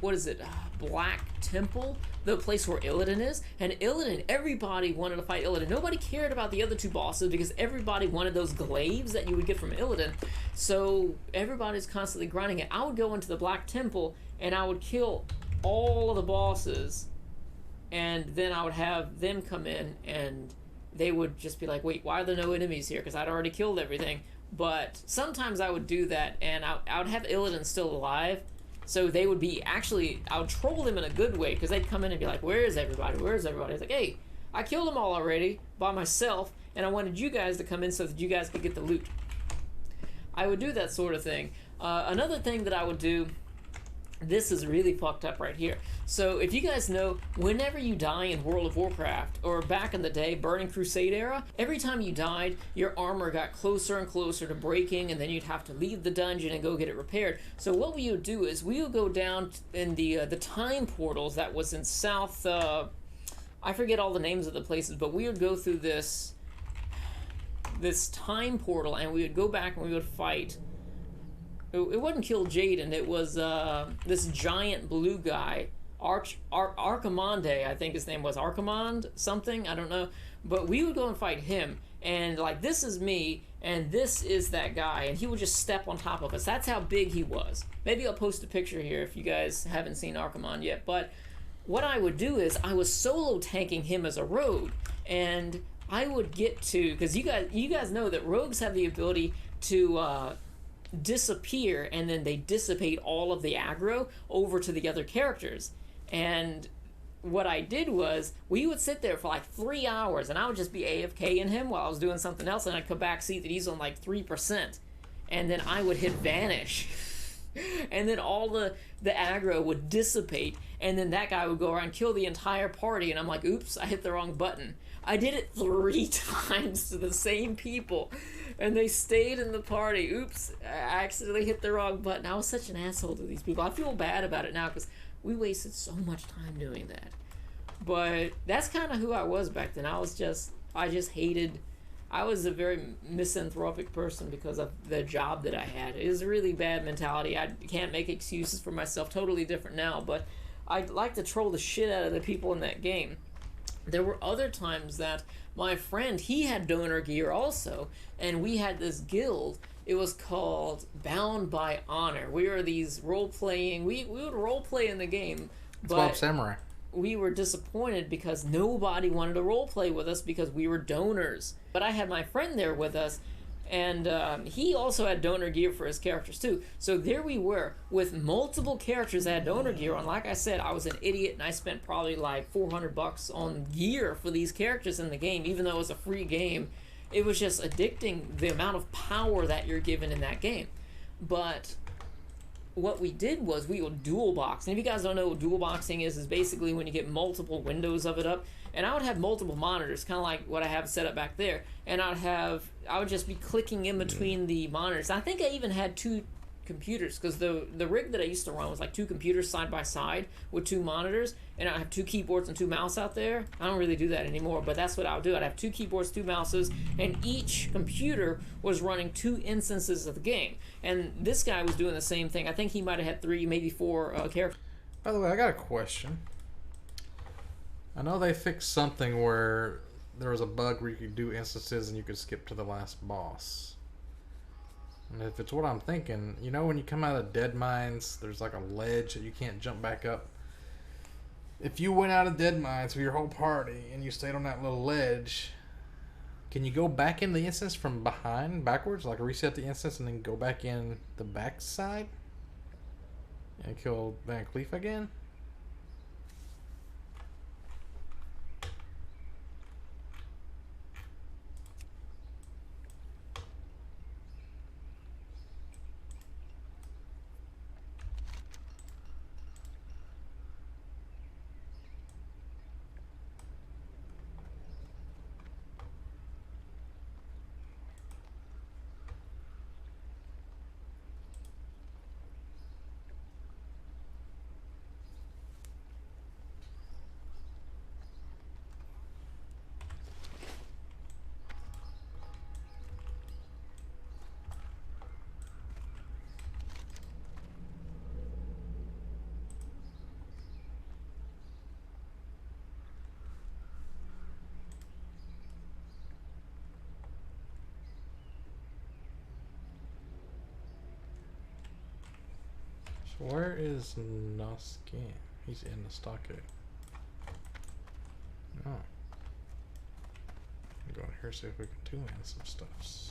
what is it, Black Temple, the place where Illidan is. And Illidan, everybody wanted to fight Illidan. Nobody cared about the other two bosses because everybody wanted those glaives that you would get from Illidan. So everybody's constantly grinding it. I would go into the Black Temple and I would kill all of the bosses. And then I would have them come in and they would just be like, wait, why are there no enemies here? Because I'd already killed everything. But sometimes I would do that, and I would have Illidan still alive. So they would be, actually, I would troll them in a good way, because they'd come in and be like, where is everybody? Where is everybody? It's like, hey, I killed them all already by myself, and I wanted you guys to come in so that you guys could get the loot. I would do that sort of thing. Another thing that I would do, this is really fucked up right here. So if you guys know, whenever you die in World of Warcraft, or back in the day, Burning Crusade era, every time you died, your armor got closer and closer to breaking, and then you'd have to leave the dungeon and go get it repaired. So what we would do is we would go down in the time portals that was in South, I forget all the names of the places, but we would go through this time portal, and we would go back and we would fight. It wasn't Kill Jaden, it was this giant blue guy, Archimonde, I think his name was, Archimond something, I don't know, but we would go and fight him, and like, this is me, and this is that guy, and he would just step on top of us. That's how big he was. Maybe I'll post a picture here if you guys haven't seen Archimond yet, but what I would do is, I was solo tanking him as a rogue, and I would get to, because you guys know that rogues have the ability to, disappear, and then they dissipate all of the aggro over to the other characters. And what I did was, we would sit there for like 3 hours, and I would just be AFK-ing him while I was doing something else, and I'd come back, see that he's on like 3%, and then I would hit vanish. And then all the aggro would dissipate, and then that guy would go around and kill the entire party, and I'm like, oops, I hit the wrong button. I did it 3 times to the same people, and they stayed in the party. Oops, I accidentally hit the wrong button. I was such an asshole to these people. I feel bad about it now because we wasted so much time doing that. But that's kind of who I was back then. I just hated, I was a very misanthropic person because of the job that I had. It was a really bad mentality. I can't make excuses for myself. Totally different now, but I'd like to troll the shit out of the people in that game. There were other times that my friend, he had donor gear also, and we had this guild. It was called Bound by Honor. We were these role-playing, we would role-play in the game, It's Bob but Samurai. we were disappointed because nobody wanted to role-play with us because we were donors. But I had my friend there with us, and he also had donor gear for his characters too. So there we were with multiple characters that had donor gear on. Like I said, I was an idiot, and I spent probably like $400 on gear for these characters in the game, even though it was a free game. It was just addicting, the amount of power that you're given in that game. But what we did was we would dual box. And if you guys don't know what dual boxing is basically when you get multiple windows of it up. And I would have multiple monitors, kind of like what I have set up back there. And I would just be clicking in between the monitors. I think I even had 2 computers, because the rig that I used to run was like 2 computers side by side with 2 monitors, and I have 2 keyboards and 2 mouse out there. I don't really do that anymore, but that's what I would do. I'd have 2 keyboards, 2 mouses, and each computer was running 2 instances of the game. And this guy was doing the same thing. I think he might have had 3, maybe 4 characters. By the way, I got a question. I know they fixed something where there was a bug where you could do instances and you could skip to the last boss. And if it's what I'm thinking, you know when you come out of Dead Mines, there's like a ledge that you can't jump back up. If you went out of Dead Mines with your whole party and you stayed on that little ledge, can you go back in the instance from behind, backwards? Like reset the instance and then go back in the back side? And kill Van Cleef again? Where is Noskin? He's in the stockade. Oh. I'm going here see if we can do in some stuffs.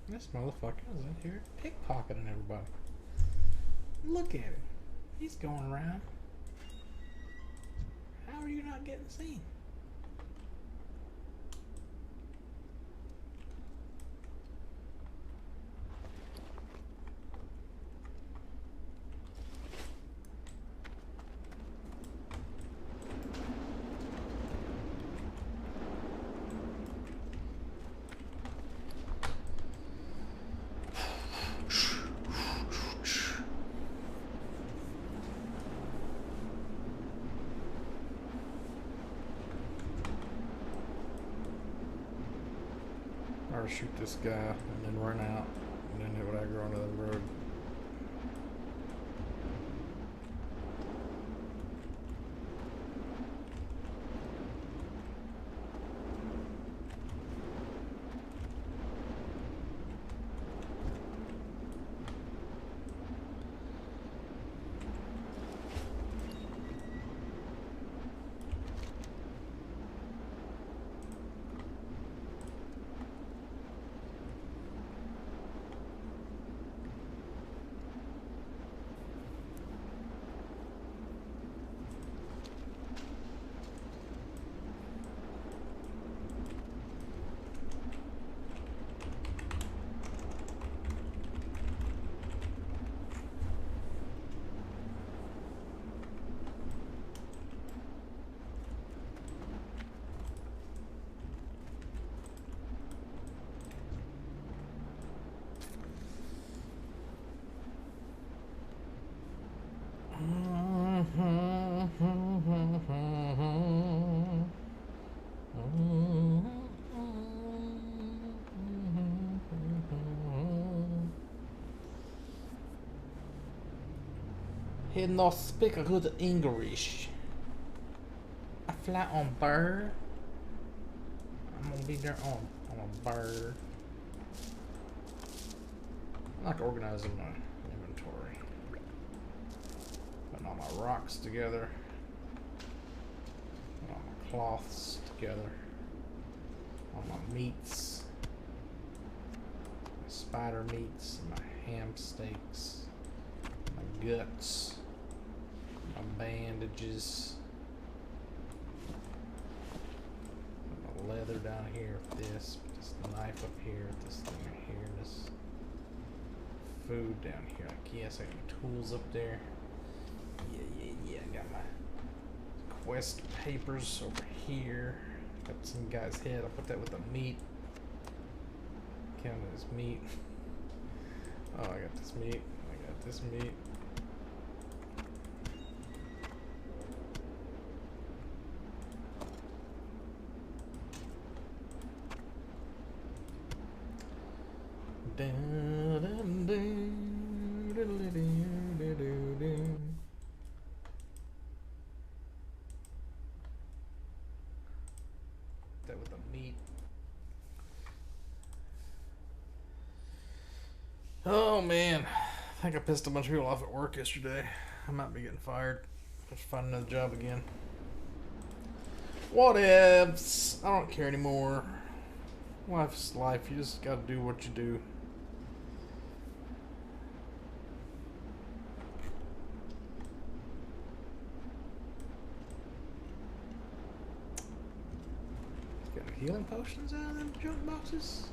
This motherfucker is in here pickpocketing everybody. Look at him. He's going around. How are you not getting seen? Or shoot this guy and then run out and then it would aggro onto the road. He not speak a good English. I fly on bird. I'm gonna be there on a bird. I like organizing my inventory. Putting all my rocks together. Putting all my cloths together. All my meats. My spider meats and my ham steaks. My guts. My bandages. Put my leather down here with this. Put this knife up here. This thing right here. This food down here. I guess I got tools up there. Yeah. quest papers over here. Got some guy's head. I'll put that with the meat. Count it as meat. Oh, I got this meat. I got this meat. That with the meat. Oh man, I think I pissed a bunch of people off at work yesterday. I might be getting fired. Just find another job again. Whatevs. I don't care anymore. Life's life. You just gotta do what you do. Got healing potions out of them junk boxes?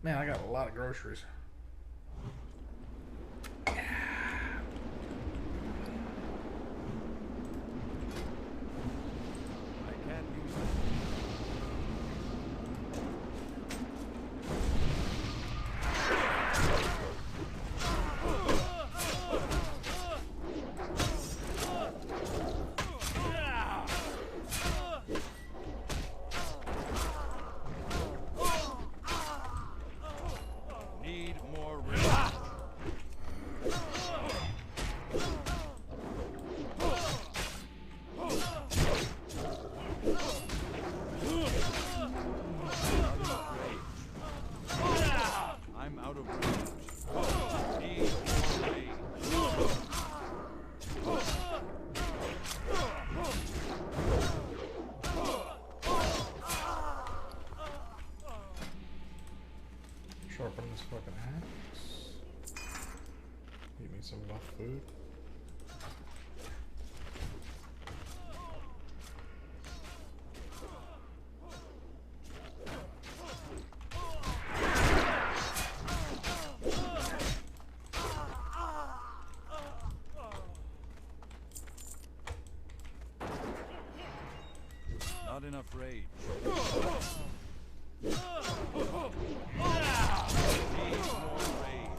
Man, I got a lot of groceries. I can't use it. Need more rage. I'm out of range. Need more rage. Sharpen this fucking axe. Give me some buff food. Not enough rage. Need more rage.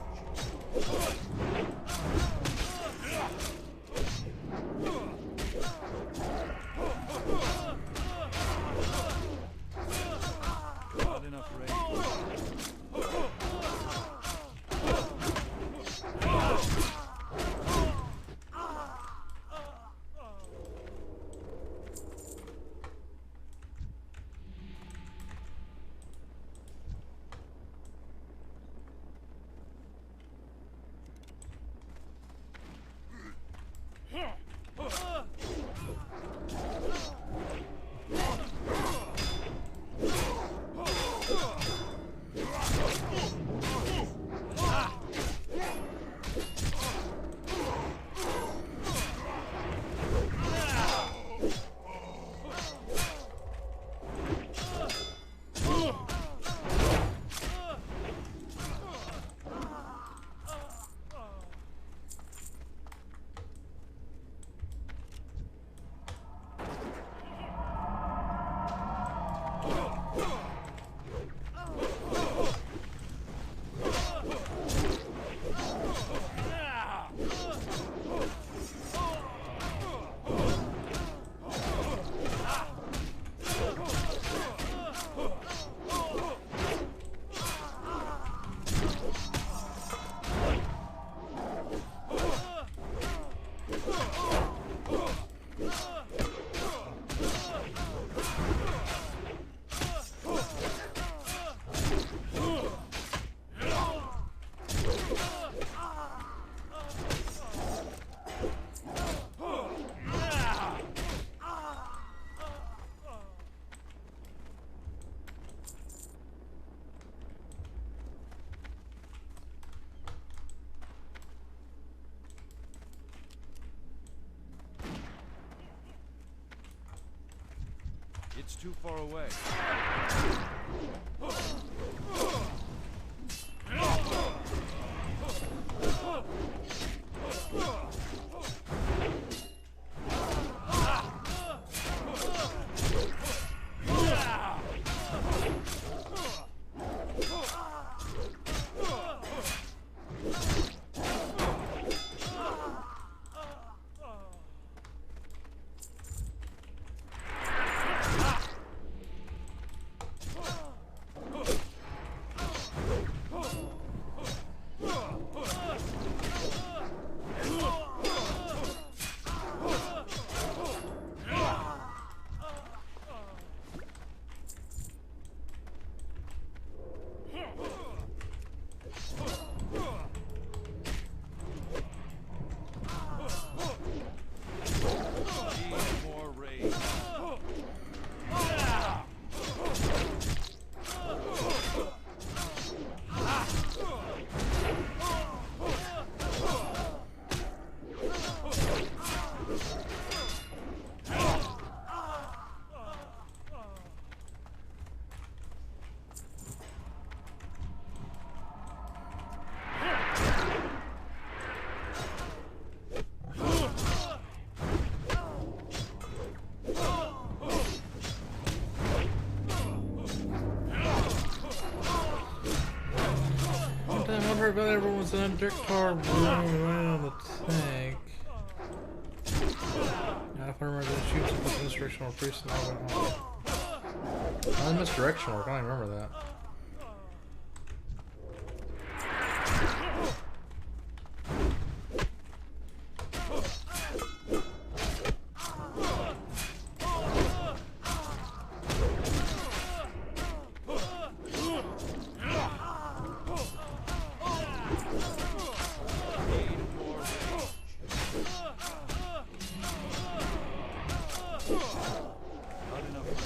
Not enough rage. It's too far away. Need more rage. I wonder if everyone's in a dick car running around the tank. Now, if I remember the shoots with the misdirectional priest and all that. Oh, misdirection work, I don't even remember that. Not enough rage.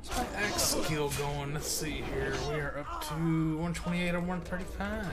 What's my axe skill going? Let's see here. We are up to 128 or 135.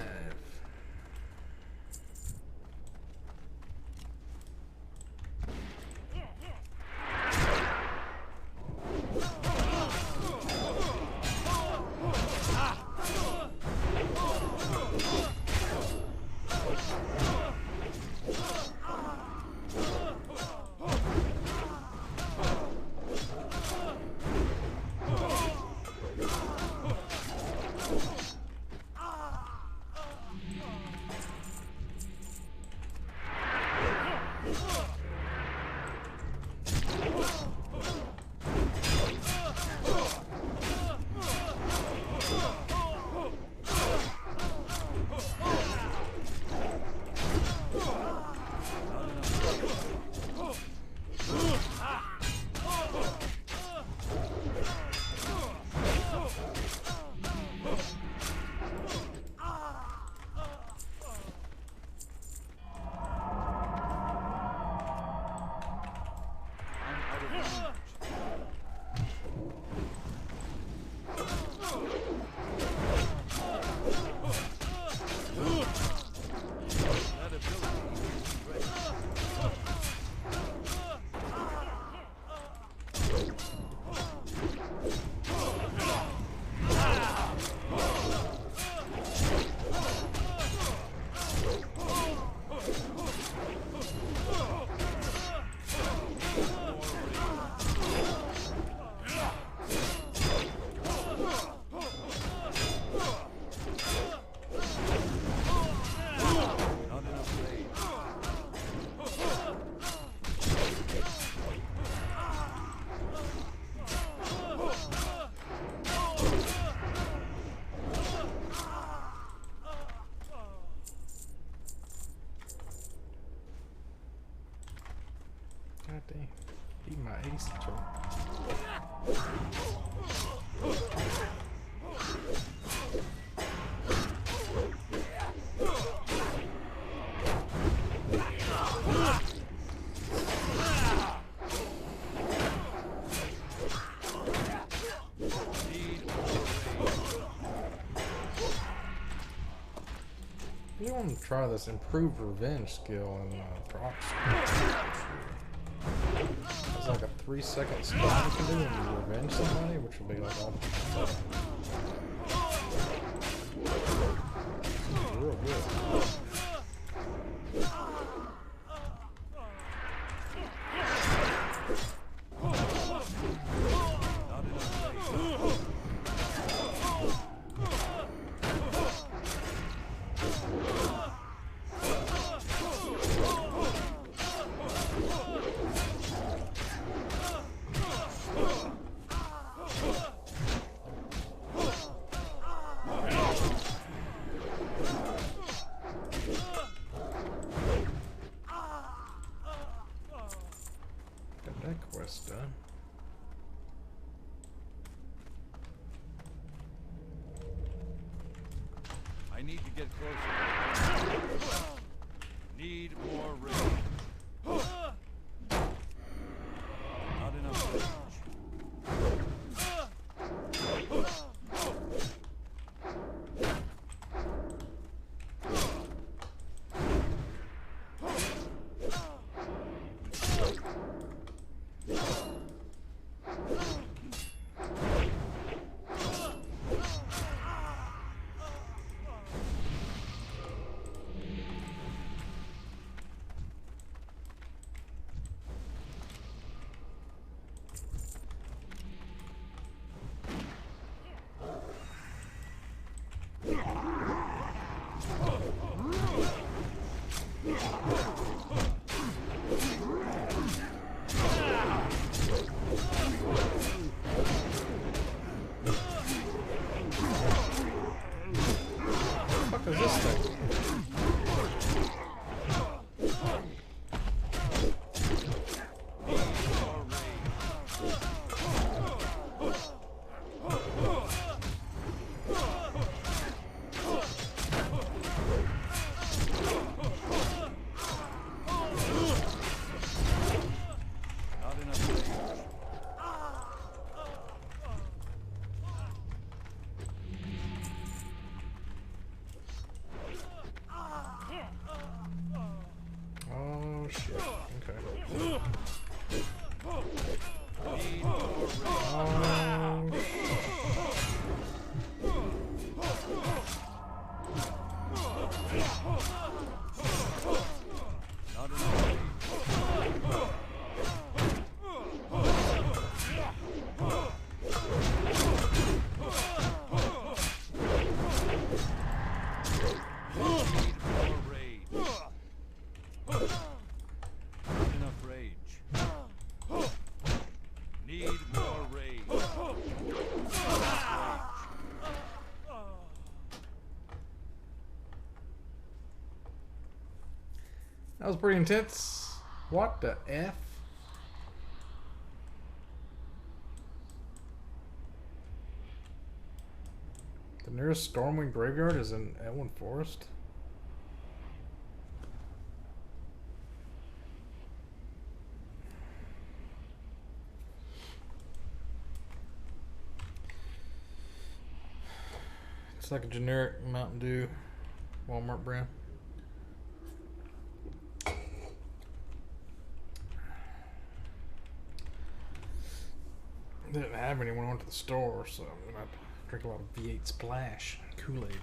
God damn. Eat my ace control. You want to try this improved revenge skill in procs. It's like a 3-second spot you can do when you revenge somebody, which will be like all real good. That quest done. I need to get closer. Need more range. Not enough range. What is this thing? That was pretty intense. What the F? The nearest Stormwind graveyard is in Elwyn Forest. It's like a generic Mountain Dew Walmart brand. Didn't have any when I went to the store, so I'm gonna have to drink a lot of V8 Splash and Kool-Aid.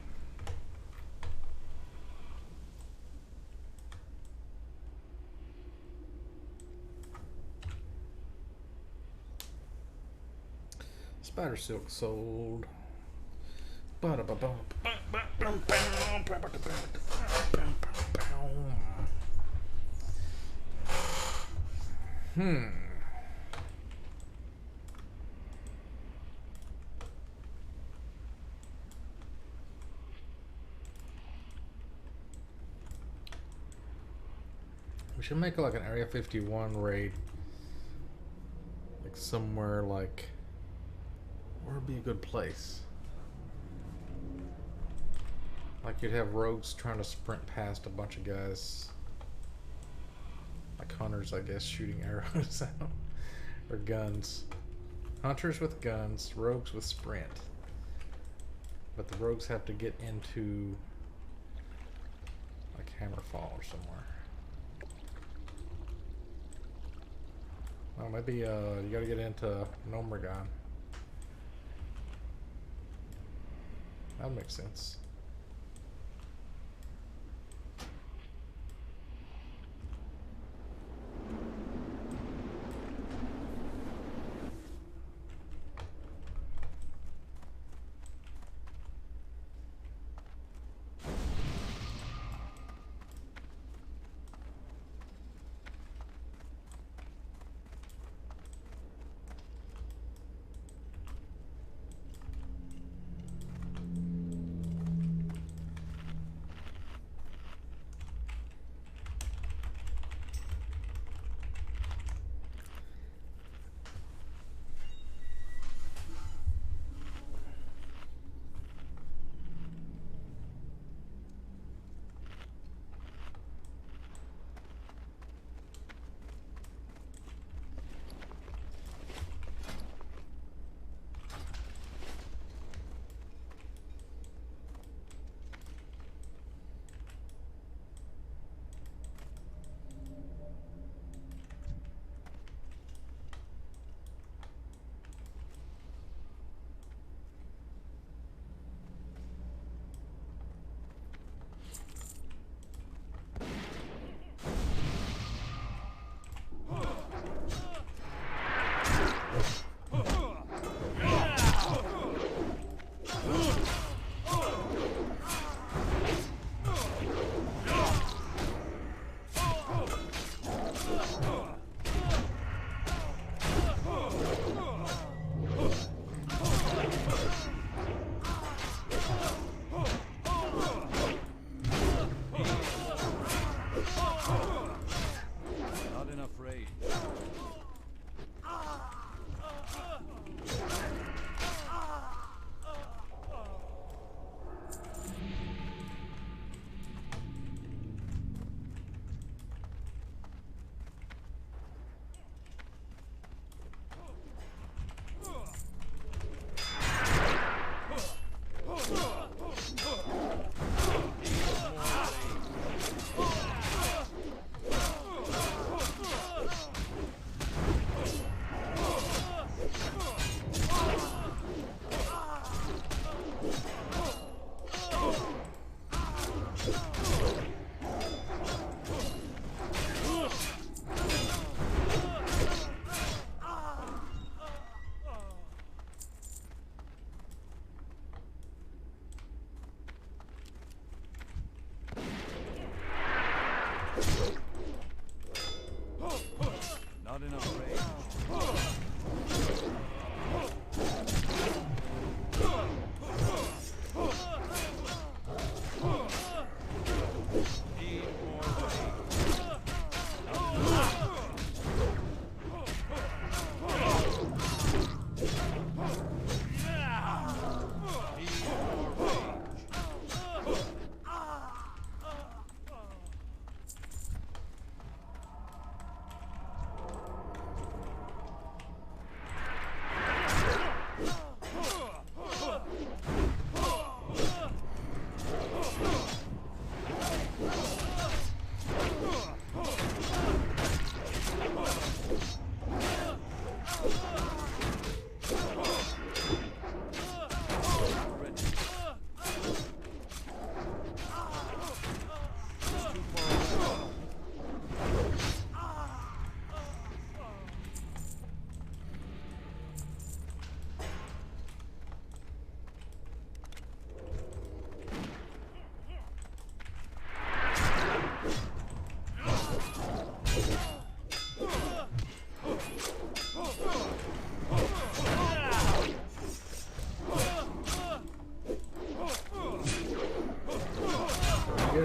Spider silk sold. We should make like an Area 51 raid. Like somewhere like... where would be a good place? Like you'd have rogues trying to sprint past a bunch of guys. Like hunters, I guess, shooting arrows out. Or guns. Hunters with guns, rogues with sprint. But the rogues have to get into like Hammerfall or somewhere. Well, maybe you gotta get into Nomragon. That would make sense.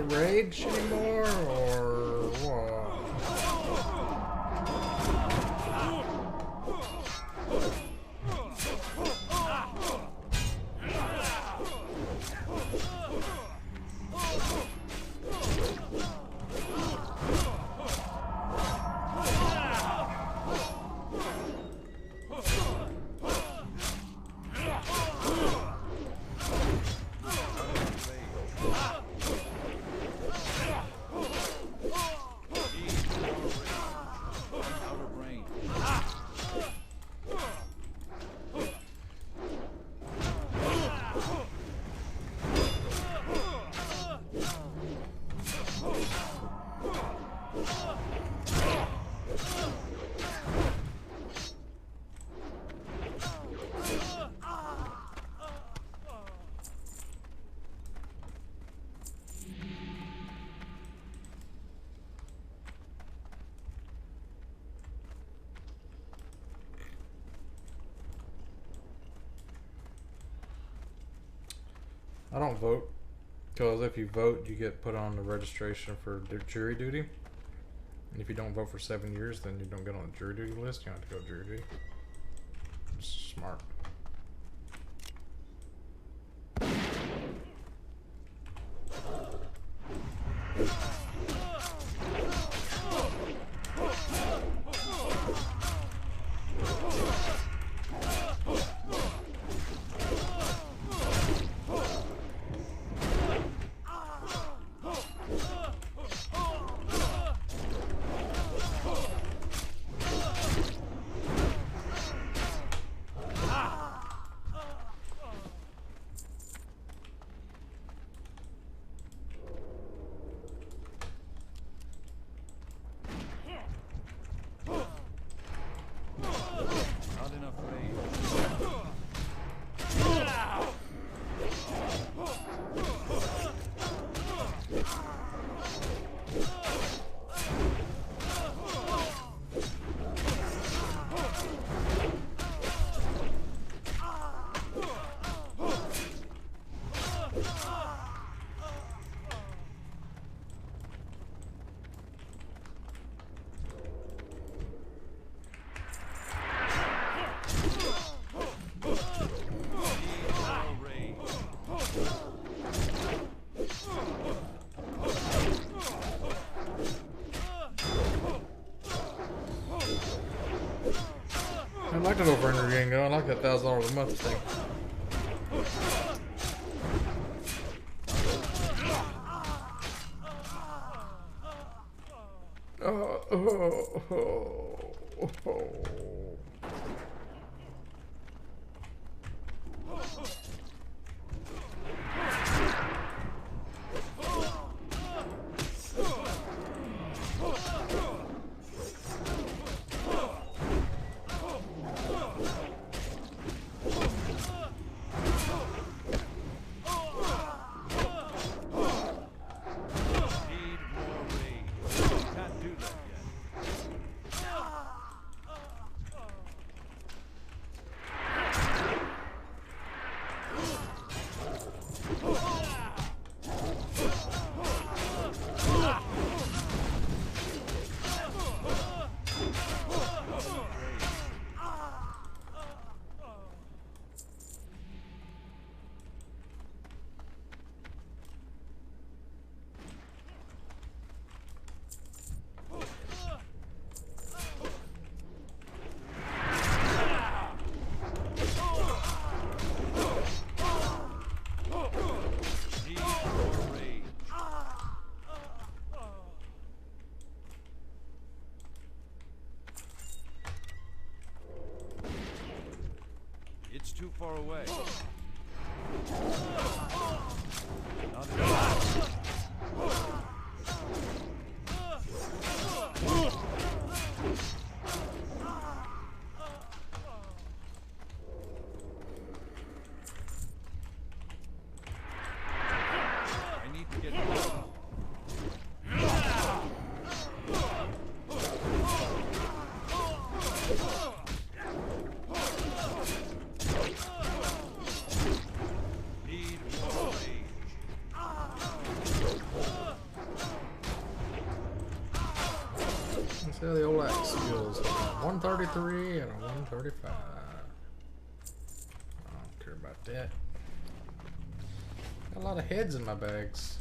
play Rage anymore, or what? Out of range. I don't vote, because if you vote, you get put on the registration for jury duty. And if you don't vote for 7 years, then you don't get on the jury duty list. You have to go jury duty. It's smart. Not enough range. I like that over render game though. I like that $1,000 a month thing. Need more range. Can't do that yet. Need more range. It's too far away. Not enough. I need to get closer. See how the old axe skills. 133 and a 135. I don't care about that. Got a lot of heads in my bags.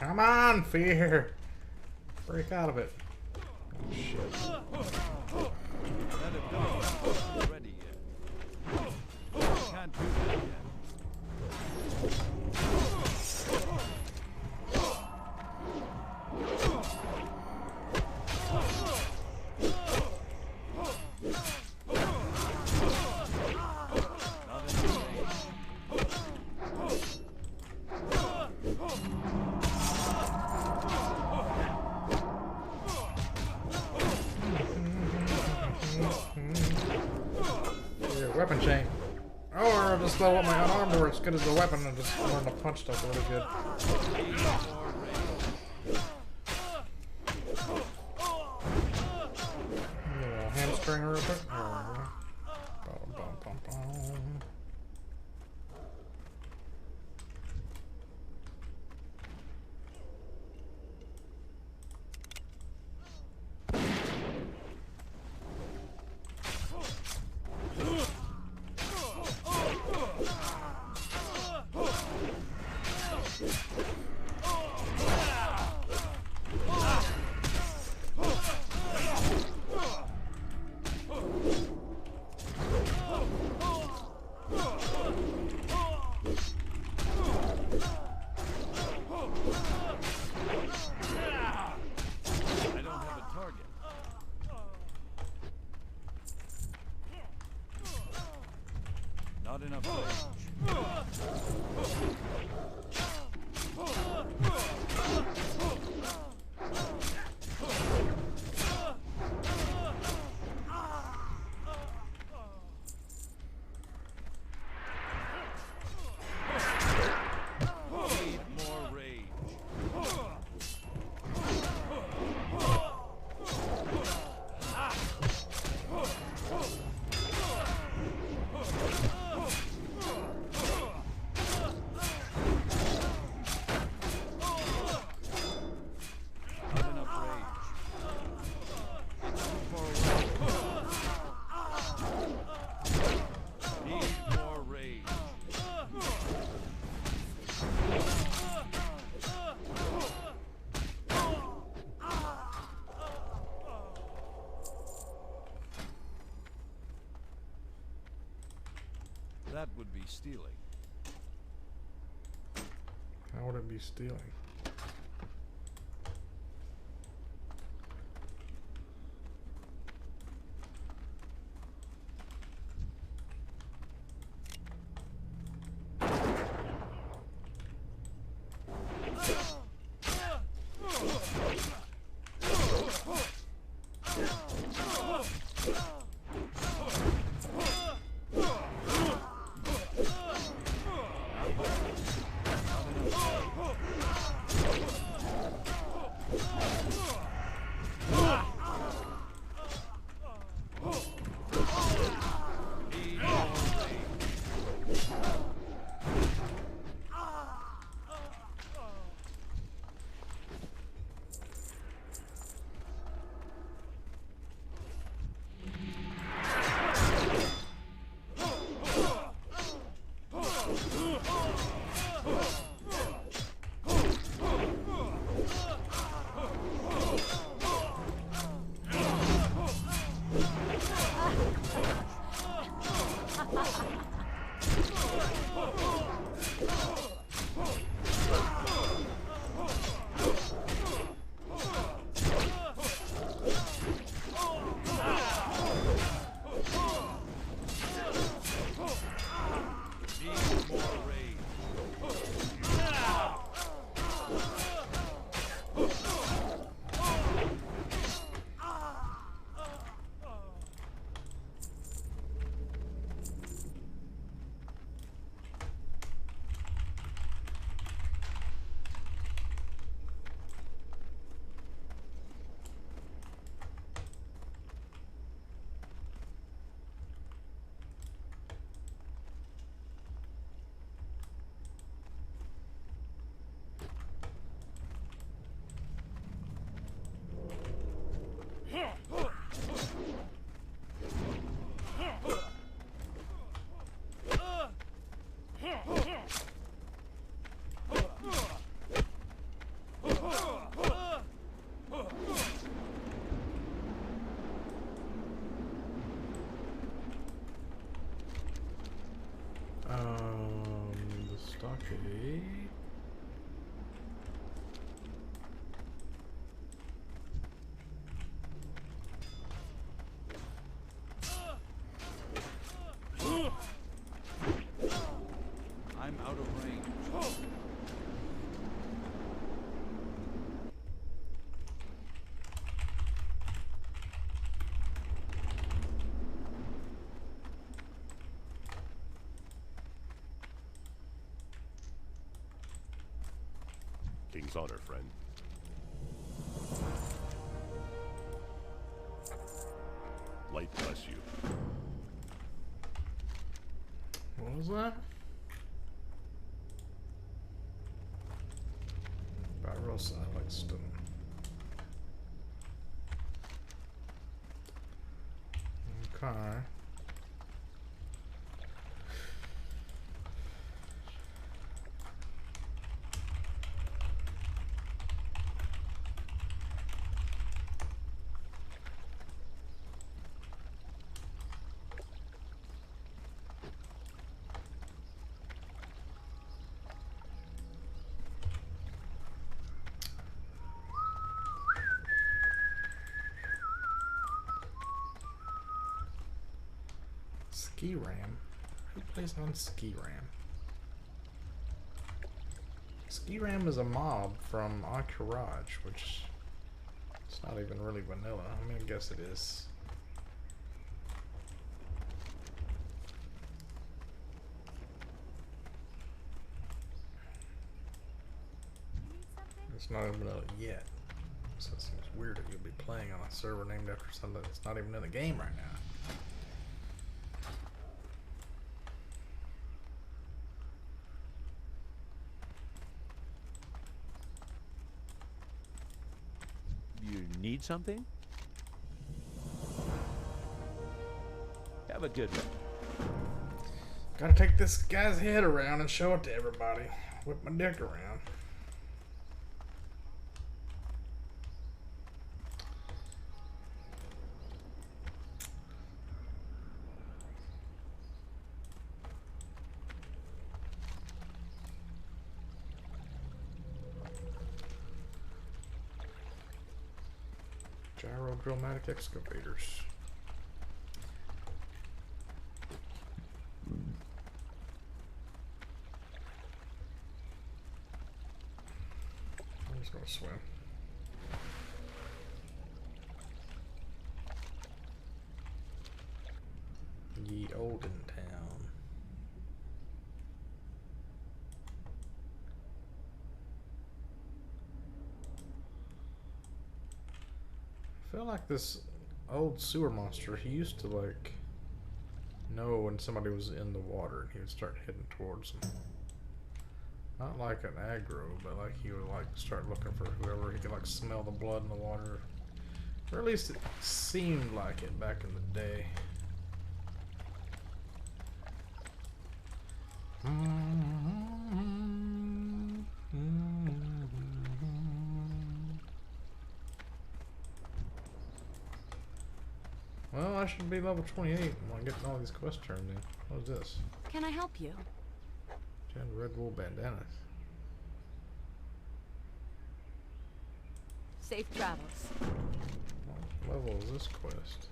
Come on, fear. Break out of it. Oh, shit. That ability's not ready yet. Can't do that yet. Weapon chain. Or I'll just level up my unarmed where it's good as a weapon and just learn to punch stuff really good. Hamstring real quick. Not enough range. That would be stealing. How would it be stealing? The stockade. I'm out of range. King's honor, friend. Light bless you. What was that? Barrel silenced them. Okay. Ski Ram? Who plays on Ski Ram? Ski Ram is a mob from Entourage, which it's not even really vanilla. I mean, I guess it is. It's not even vanilla yet. So it seems weird that you'll be playing on a server named after something that's not even in the game right now. You need something? Have a good one. Gotta take this guy's head around and show it to everybody. Whip my dick around. Aerodromatic excavators. I'm just gonna swim. Ye olden town. I feel like this old sewer monster, he used to like know when somebody was in the water and he would start heading towards them. Not like an aggro, but like he would like start looking for whoever. He could like smell the blood in the water. Or at least it seemed like it back in the day. Well, I should be level 28 when I'm getting all these quests turned in. What is this? Can I help you? 10 red wool bandanas. Safe travels. What level is this quest?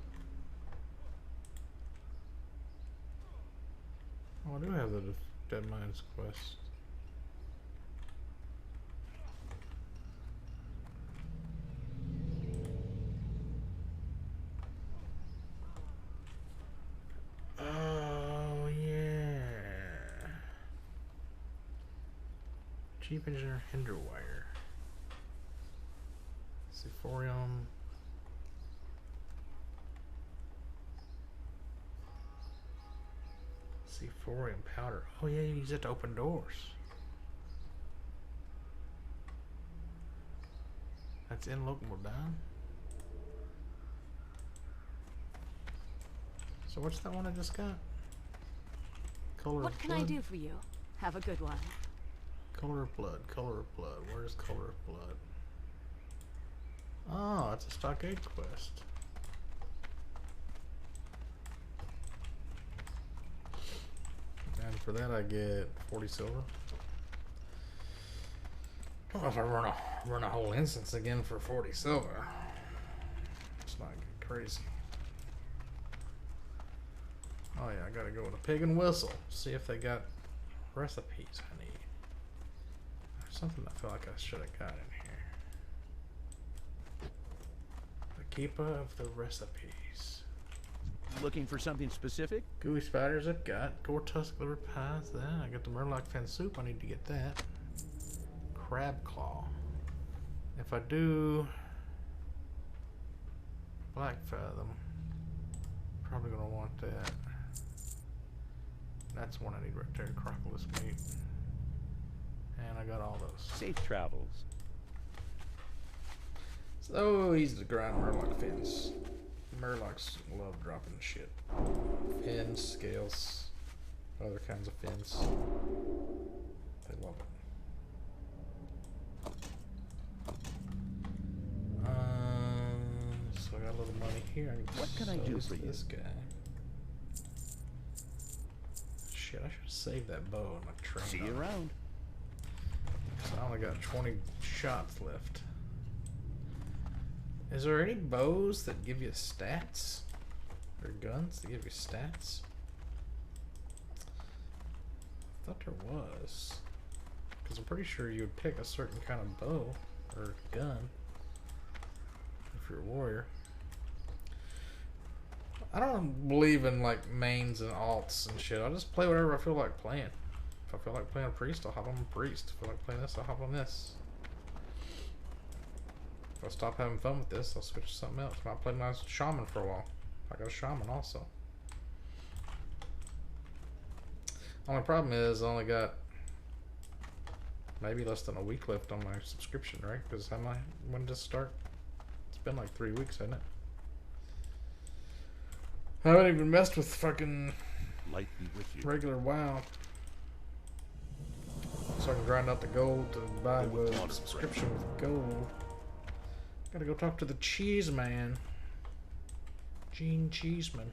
Oh, I do have the Dead Mines quest. Oh, yeah. Chief Engineer Hinderwire. Sephorium. Sephorium powder. Oh yeah, you use it to open doors. That's in local down. So what's that one I just got? Color What of can blood? I do for you? Have a good one. Color of blood. Color of blood. Where's color of blood? Oh, it's a stockade quest. And for that I get 40 silver. I don't know if I run a whole instance again for 40 silver. It's not get crazy. Oh yeah, I gotta go with a pig and whistle. See if they got recipes I need. There's something I feel like I should have got in here. The keeper of the recipes. Looking for something specific? Gooey spiders I've got. Gore tusk liver pies. Then I got the Murloc fin soup. I need to get that. Crab claw. If I do black fathom, probably gonna want that. That's one I need right there. Crocodile meat. And I got all those. Safe travels. So easy to grind Murloc fins. Murlocs love dropping shit. Fins, scales, other kinds of fins. They love it. So I got a little money here. What can I do for you? This guy. Shit, I should save that bow in my train. See you around. So I only got 20 shots left. Is there any bows that give you stats? Or guns that give you stats? I thought there was. Because I'm pretty sure you would pick a certain kind of bow or gun if you're a warrior. I don't believe in like mains and alts and shit. I just play whatever I feel like playing. If I feel like playing a priest, I'll hop on a priest. If I feel like playing this, I'll hop on this. If I stop having fun with this, I'll switch to something else. I played my shaman for a while. I got a shaman also. Only problem is I only got maybe less than a week left on my subscription, right? Because when did this start? It's been like 3 weeks, hasn't it? I haven't even messed with fucking Light be with you. regular WoW. So I can grind out the gold to buy Go with the honor, subscription with gold. Gotta go talk to the cheese man. Gene Cheeseman.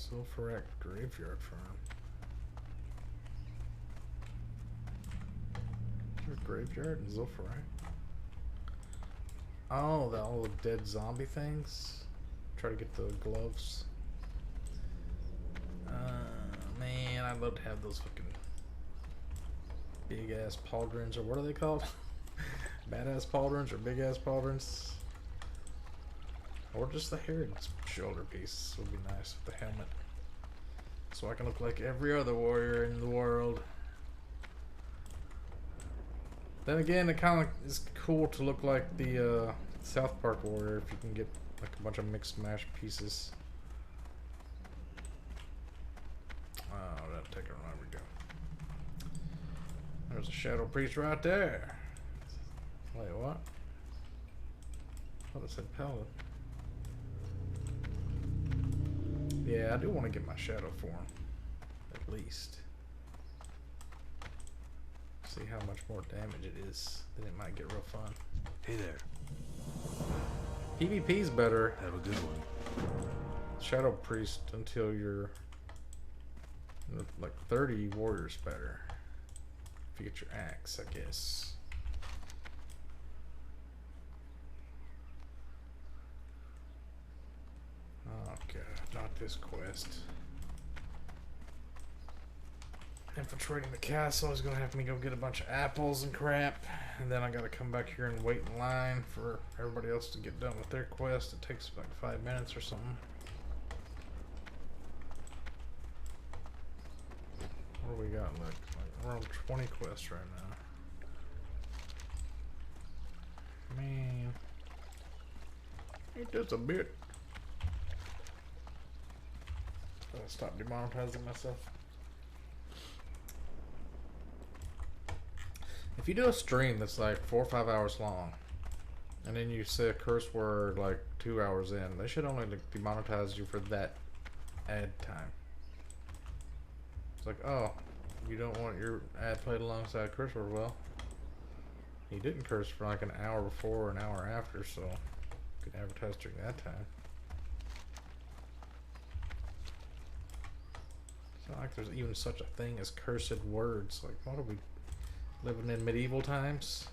Sulfurak graveyard farm. Is there a graveyard in Sulfurak? Oh, all the dead zombie things. Try to get the gloves. Man, I'd love to have those fucking big ass pauldrons, or what are they called? Badass pauldrons or big ass pauldrons? Or just the haired shoulder piece would be nice with the helmet. So I can look like every other warrior in the world. Then again, it kind of is cool to look like the South Park warrior if you can get like a bunch of mixed mash pieces. Oh, that'll take a run. We go. There's a shadow priest right there. Wait, what? I thought it said paladin. Yeah, I do want to get my shadow form, at least. See how much more damage it is. Then it might get real fun. Hey there. PvP's better. Have a good one. Shadow priest until you're like 30 warriors better. If you get your axe, I guess. Oh god, not this quest. Infiltrating the castle is gonna have me go get a bunch of apples and crap, and then I gotta come back here and wait in line for everybody else to get done with their quest. It takes like 5 minutes or something. What do we got? Like we're on 20 quests right now. Man, it does a bit. I'll stop demonetizing myself. If you do a stream that's like 4 or 5 hours long, and then you say a curse word like 2 hours in, they should only like, demonetize you for that ad time. It's like, oh, you don't want your ad played alongside curse word. Well, you didn't curse for like an hour before or an hour after, so you can advertise during that time. It's not like there's even such a thing as cursed words. Like, what are we living in medieval times?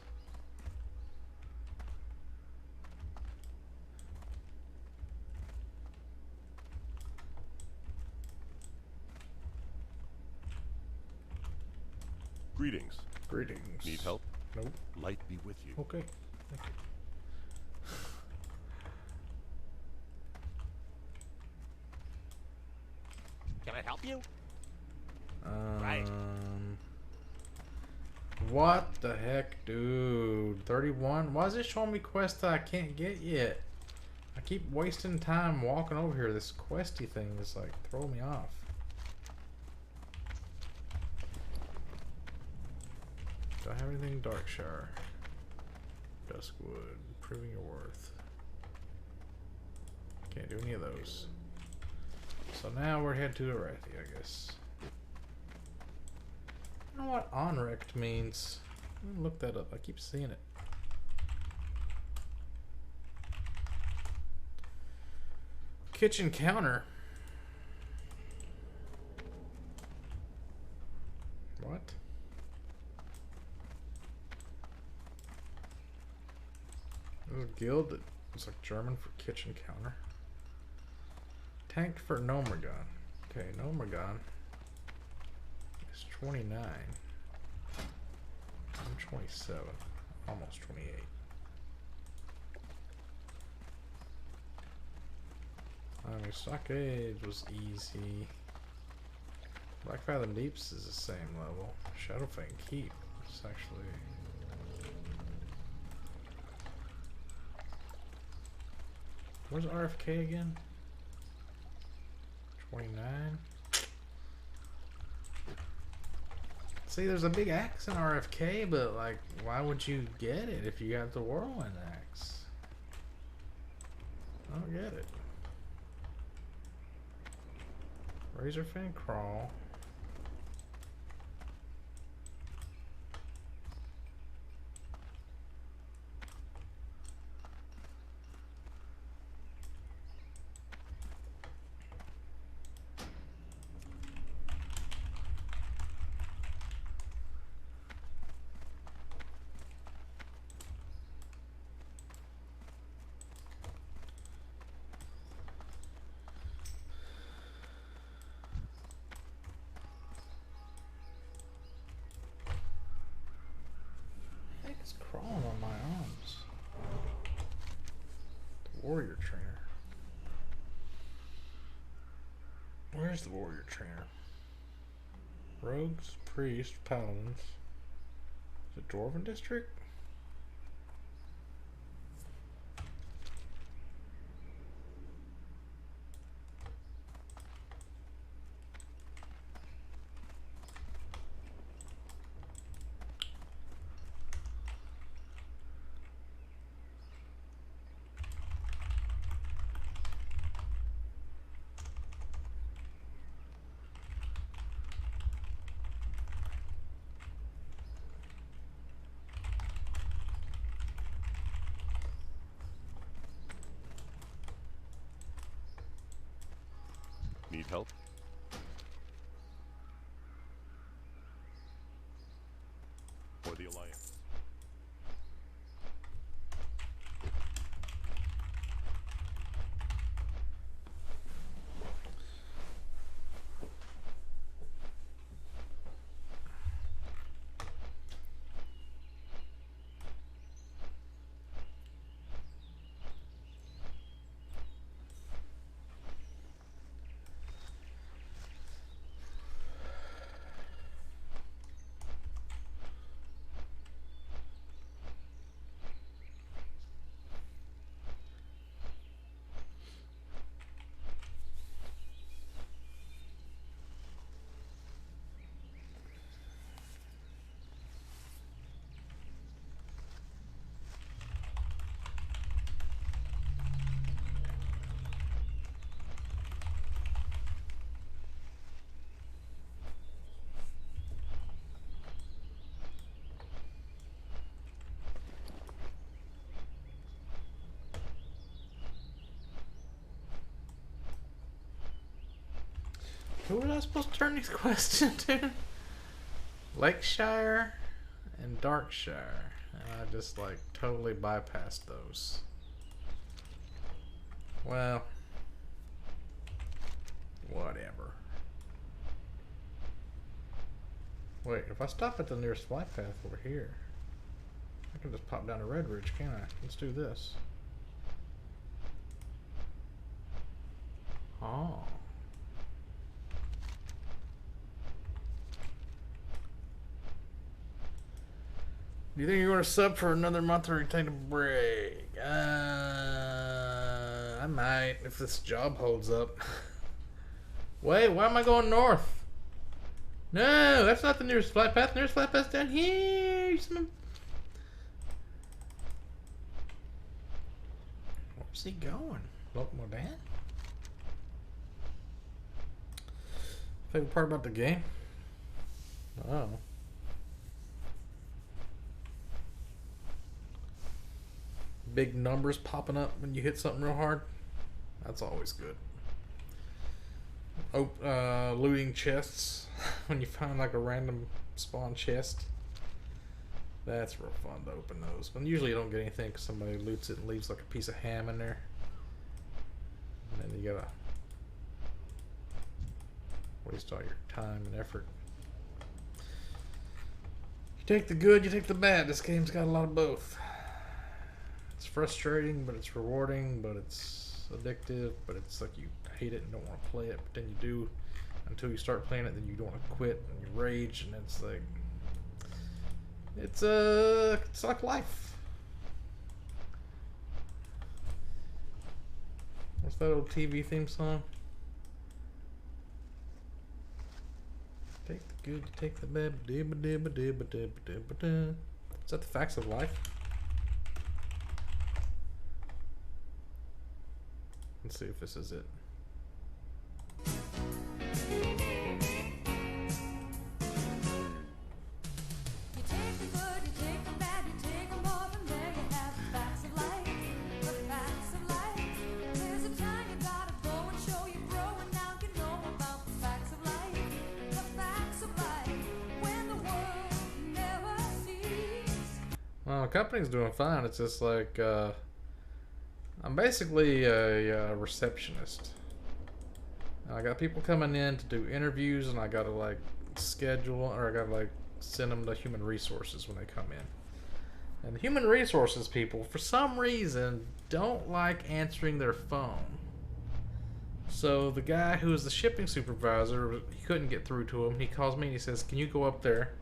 Greetings. Greetings. Need help? Nope. Light be with you. Okay. Thank you. Can I help you? Right. What the heck, dude? 31? Why is it showing me quests that I can't get yet? I keep wasting time walking over here. This questy thing is like throwing me off. Do I have anything Darkshire? Duskwood. Proving your worth. Can't do any of those. So now we're headed to Arathi, I guess. I don't know what onrect means. Let me look that up. I keep seeing it. Kitchen counter. What? There's a guild that is like German for kitchen counter. Tank for Nomergon. Okay, Nomergon is 29. I'm 27. Almost 28. I mean, Stockade was easy. Black Fathom Deeps is the same level. Shadowfang Keep is actually... Where's RFK again? 29. See, there's a big axe in RFK, but like, why would you get it if you got the whirlwind axe? I don't get it. Razorfang Crawl. It's crawling on my arms. The warrior trainer. Where's the warrior trainer? Rogues, priests, paladins. Is it Dwarven district? Need help? For the Alliance. Who was I supposed to turn these quests into? Lakeshire and Darkshire. And I just like totally bypassed those. Well, whatever. Wait, if I stop at the nearest flight path over here, I can just pop down to Red Ridge, can't I? Let's do this. Oh. Do you think you're going to sub for another month or take a break? I might if this job holds up. Wait, why am I going north? No, that's not the nearest flight path. The nearest flight path's down here. Where's he going? Look more down. Favorite part about the game? Oh. Big numbers popping up when you hit something real hard. That's always good. Looting chests when you find like a random spawn chest. That's real fun to open those. But usually you don't get anything because somebody loots it and leaves like a piece of ham in there. And then you gotta waste all your time and effort. You take the good, you take the bad. This game's got a lot of both. It's frustrating, but it's rewarding, but it's addictive, but it's like you hate it and don't want to play it, but then you do until you start playing it, then you don't want to quit and you rage, and it's like it's like life. What's that old TV theme song? Take the good, you take the bad. Is that the Facts of Life? Let's see if this is it. Well, the company's doing fine. It's just like I'm basically a receptionist. And I got people coming in to do interviews, and I gotta like schedule, or I gotta like send them to human resources when they come in. And the human resources people, for some reason, don't like answering their phone. So the guy who was the shipping supervisor, he couldn't get through to him. He calls me and he says, "Can you go up there,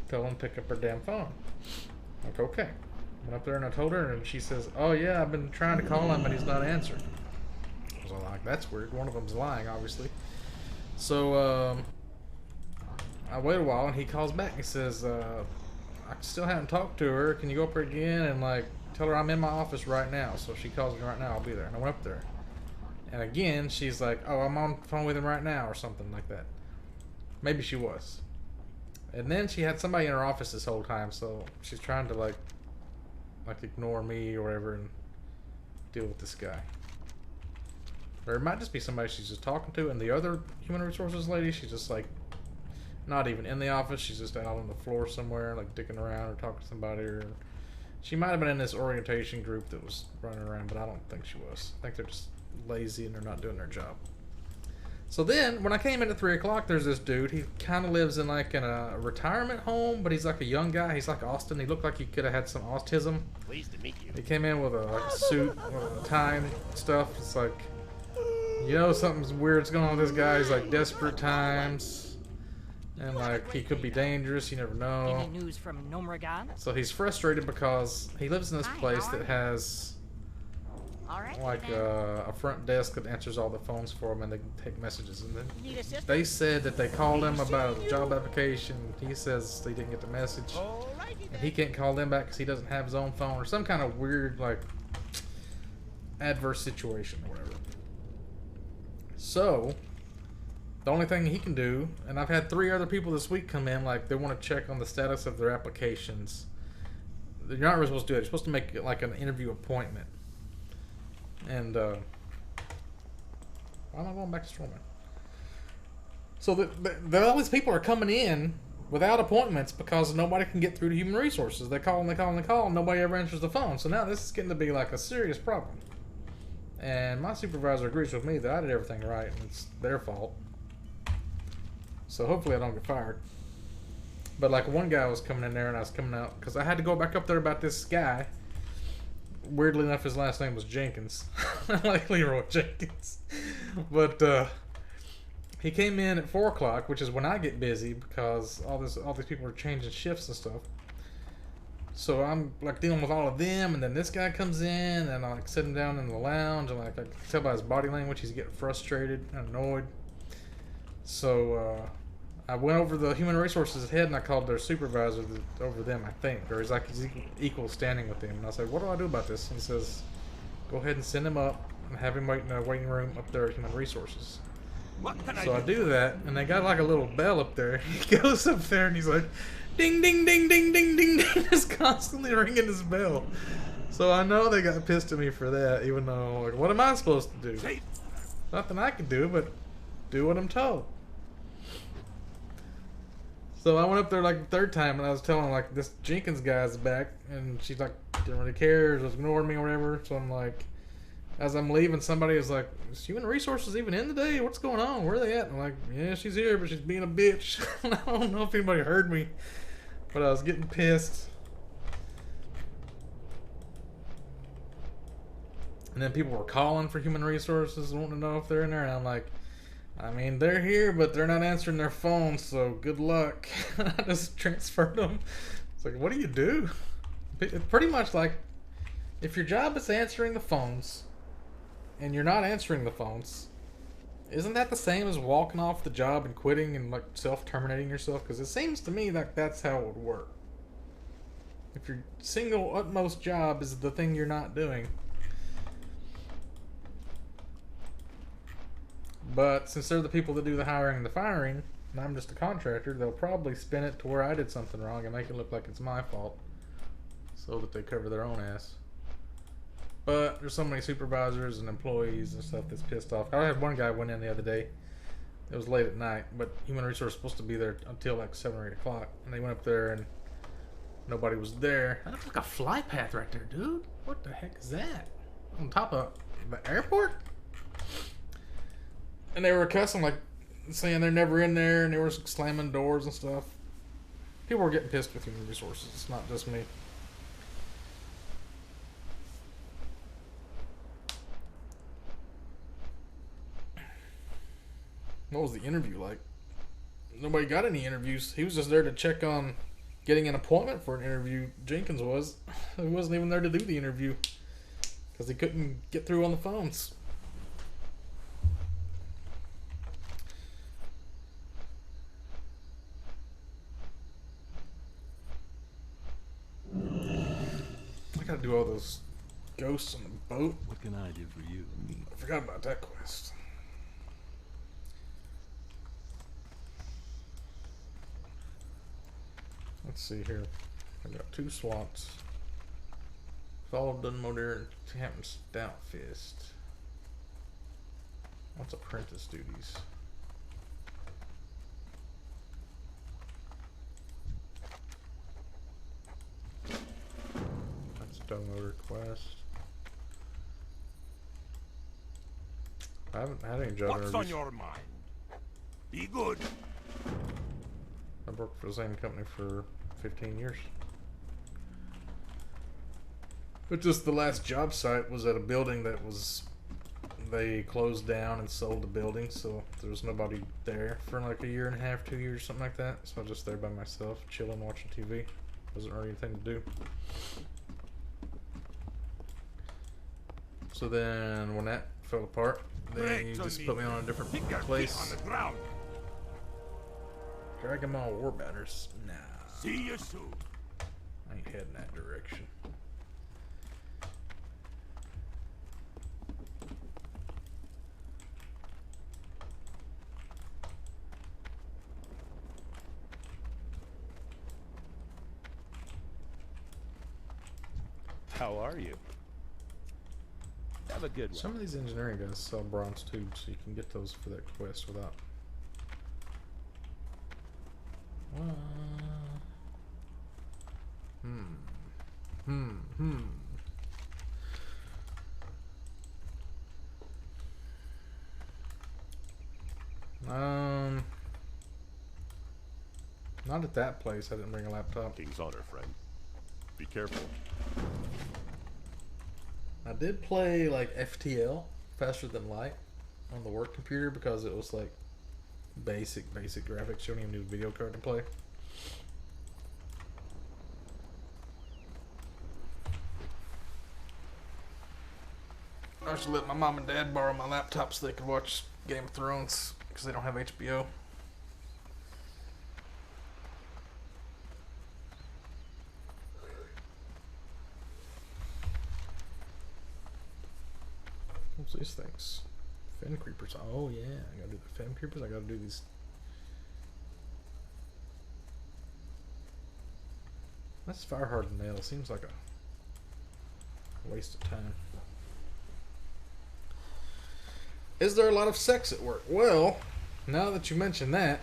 tell him to pick up her damn phone?" I'm like, okay. Went up there and I told her, and she says, "Oh yeah, I've been trying to call him, but he's not answering." I was like, "That's weird. One of them's lying, obviously." So I wait a while, and he calls back. He says, "I still haven't talked to her. Can you go up there again and like tell her I'm in my office right now? So if she calls me right now, I'll be there." And I went up there, and again she's like, "Oh, I'm on the phone with him right now," or something like that. Maybe she was. And then she had somebody in her office this whole time, so she's trying to like ignore me or whatever and deal with this guy. Or it might just be somebody she's just talking to, and the other human resources lady, she's just like not even in the office. She's just out on the floor somewhere, like dicking around or talking to somebody. Or she might have been in this orientation group that was running around, but I don't think she was. I think they're just lazy and they're not doing their job. So then, when I came in at 3 o'clock, there's this dude. He kind of lives in like in a retirement home, but he's like a young guy. He's like Austin. He looked like he could have had some autism. Pleased to meet you. He came in with a suit, with a tie and stuff. It's like, you know, something's weird's going on with this guy. He's like desperate times, and like he could be dangerous. You never know. Any news from Nomragan? So he's frustrated because he lives in this place that has like a front desk that answers all the phones for him, and they can take messages. And then they said that they called him about a job application. He says they didn't get the message, and he can't call them back because he doesn't have his own phone, or some kind of weird like adverse situation or whatever. So the only thing he can do, and I've had 3 other people this week come in, like they want to check on the status of their applications. You're not really supposed to do it. You're supposed to make it like an interview appointment. And why am I going back to Storming? So all these people are coming in without appointments because nobody can get through to human resources. They call and they call and they call, and nobody ever answers the phone. So now this is getting to be like a serious problem. And my supervisor agrees with me that I did everything right, and it's their fault. So hopefully I don't get fired. But like one guy was coming in there, and I was coming out because I had to go back up there about this guy. Weirdly enough, his last name was Jenkins. Like Leroy Jenkins. But he came in at 4 o'clock, which is when I get busy because all these people are changing shifts and stuff. So I'm like dealing with all of them, and then this guy comes in, and I'm like sitting down in the lounge, and like I can tell by his body language he's getting frustrated and annoyed. So I went over the human resources head, and I called their supervisor over them, I think, or he's like he's equal standing with them. And I said, "What do I do about this?" And he says, "Go ahead and send him up and have him wait in a waiting room up there at human resources." So I do that, and they got like a little bell up there. He goes up there, and he's like, "Ding, ding, ding, ding, ding, ding, ding," just constantly ringing his bell. So I know they got pissed at me for that, even though, like, what am I supposed to do? Nothing I can do but do what I'm told. So I went up there like the 3rd time, and I was telling like this Jenkins guy's back, and she's like didn't really care, just ignored me or whatever. So I'm like, as I'm leaving, somebody was like, "Is human resources even in today? What's going on? Where are they at?" And I'm like, "Yeah, she's here, but she's being a bitch." I don't know if anybody heard me, but I was getting pissed. And then people were calling for human resources, wanting to know if they're in there, and I'm like, I mean, they're here, but they're not answering their phones, so good luck. I just transferred them. It's like, what do you do? It's pretty much like, if your job is answering the phones, and you're not answering the phones, isn't that the same as walking off the job and quitting and like self-terminating yourself? Because it seems to me like that's how it would work. If your single utmost job is the thing you're not doing. But since they're the people that do the hiring and the firing, and I'm just a contractor, they'll probably spin it to where I did something wrong and make it look like it's my fault, so that they cover their own ass. But there's so many supervisors and employees and stuff that's pissed off. I had one guy went in the other day. It was late at night, but human resource was supposed to be there until like 7 or 8 o'clock, and they went up there and nobody was there. That looks like a fly path right there, dude. What the heck is that? On top of the airport? And they were cussing, like, saying they're never in there, and they were slamming doors and stuff. People were getting pissed with human resources. It's not just me. What was the interview like? Nobody got any interviews. He was just there to check on getting an appointment for an interview. Jenkins was. He wasn't even there to do the interview because he couldn't get through on the phones. I gotta do all those ghosts on the boat. What can I do for you? I forgot about that quest. Let's see here. I got 2 swats. Fall of Dunmoder and Captain Stoutfist. What's apprentice duties? That's Dunmoder quest. I haven't had any job What's on interviews. your mind? Be good. I've worked for the same company for 15 years. But just the last job site was at a building that was, they closed down and sold the building, so there was nobody there for like a year and a half, 2 years, something like that. So I was just there by myself, chilling, watching TV. Wasn't really anything to do. So then when that fell apart, then you just put me on a different place. On the ground. Dragon Ball War Batters? Nah. See you soon. I ain't heading that direction. How are you? Have a good one. Some of these engineering guys sell bronze tubes, so you can get those for that quest without. Not at that place. I didn't bring a laptop. King's honor, friend. Be careful. I did play like FTL, faster than light, on the work computer because it was like basic graphics. You don't even need a video card to play. I should let my mom and dad borrow my laptop so they could watch Game of Thrones because they don't have HBO. What's these things? Fen creepers. Oh yeah, I gotta do the fen creepers. I gotta do these. That's fire hardened nail. Seems like a waste of time. Is there a lot of sex at work? Well, now that you mention that,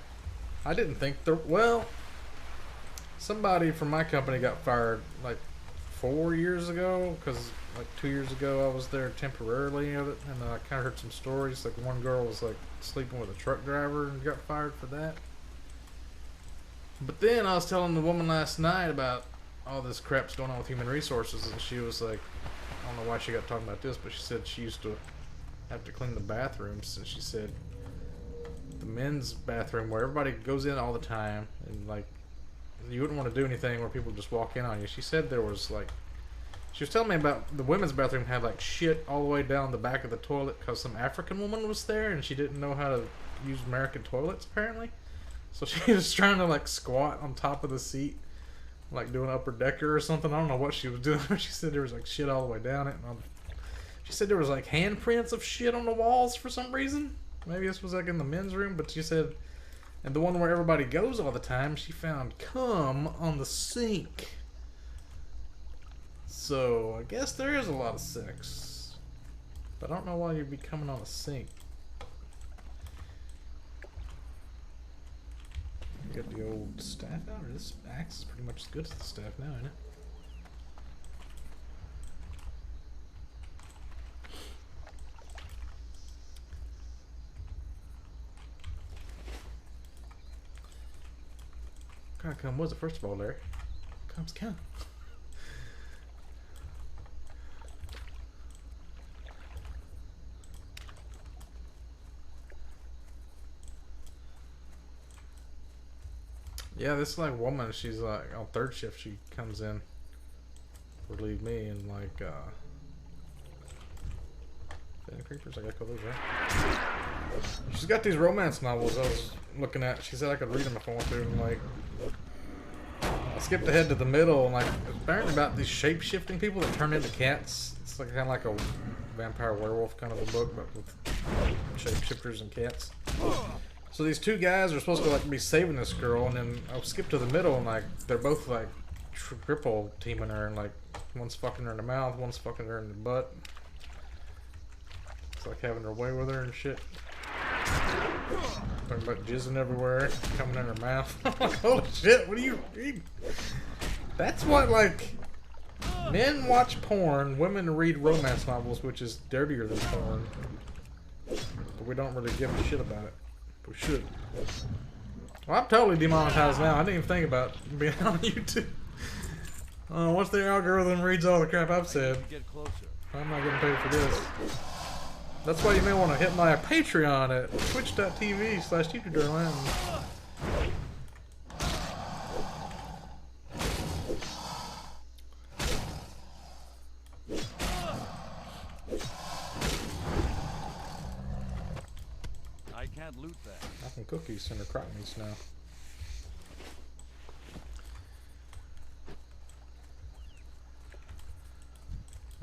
I didn't think there. Well, somebody from my company got fired like 4 years ago because like 2 years ago I was there temporarily, and I kind of heard some stories. Like one girl was like sleeping with a truck driver and got fired for that. But then I was telling the woman last night about all this crap's going on with human resources, and she was like, I don't know why she got talking about this, but she said she used to have to clean the bathrooms, and she said the men's bathroom where everybody goes in all the time, and like you wouldn't want to do anything where people just walk in on you. She said there was like, she was telling me about the women's bathroom had like shit all the way down the back of the toilet because some African woman was there and she didn't know how to use American toilets apparently. So she was trying to like squat on top of the seat, like doing upper decker or something. I don't know what she was doing. She said there was like shit all the way down it. And she said there was like handprints of shit on the walls for some reason. Maybe this was like in the men's room, but she said, and the one where everybody goes all the time, she found cum on the sink. So I guess there is a lot of sex, but I don't know why you'd be coming on a sink. You got the old staff out, or this axe is pretty much as good as the staff now, isn't it? What kind of cum was it, first of all, Larry? Cum's cum. Yeah, this like woman, she's like on third shift. She comes in, relieve me, and like any creepers. I gotta go those, right? She's got these romance novels I was looking at. She said I could read them if I want to. And like, I skipped ahead to the middle, and like, apparently about these shape-shifting people that turn into cats. It's like kind of like a vampire werewolf kind of a book, but with shapeshifters and cats. So these two guys are supposed to like be saving this girl, and then I'll skip to the middle, and like they're both like triple teaming her, and like one's fucking her in the mouth, one's fucking her in the butt. It's like having her way with her and shit. Talking about jizzing everywhere, coming in her mouth. I'm like, holy shit, what are you reading? That's what, like, men watch porn, women read romance novels, which is dirtier than porn. But we don't really give a shit about it. We should. Well, I'm totally demonetized now. I didn't even think about being on YouTube. Once the algorithm reads all the crap I've said, Get closer. I'm not getting paid for this. That's why you may want to hit my Patreon at twitch.tv/teacherdarland. I can't loot that. Nothing cookies in the crop meats now.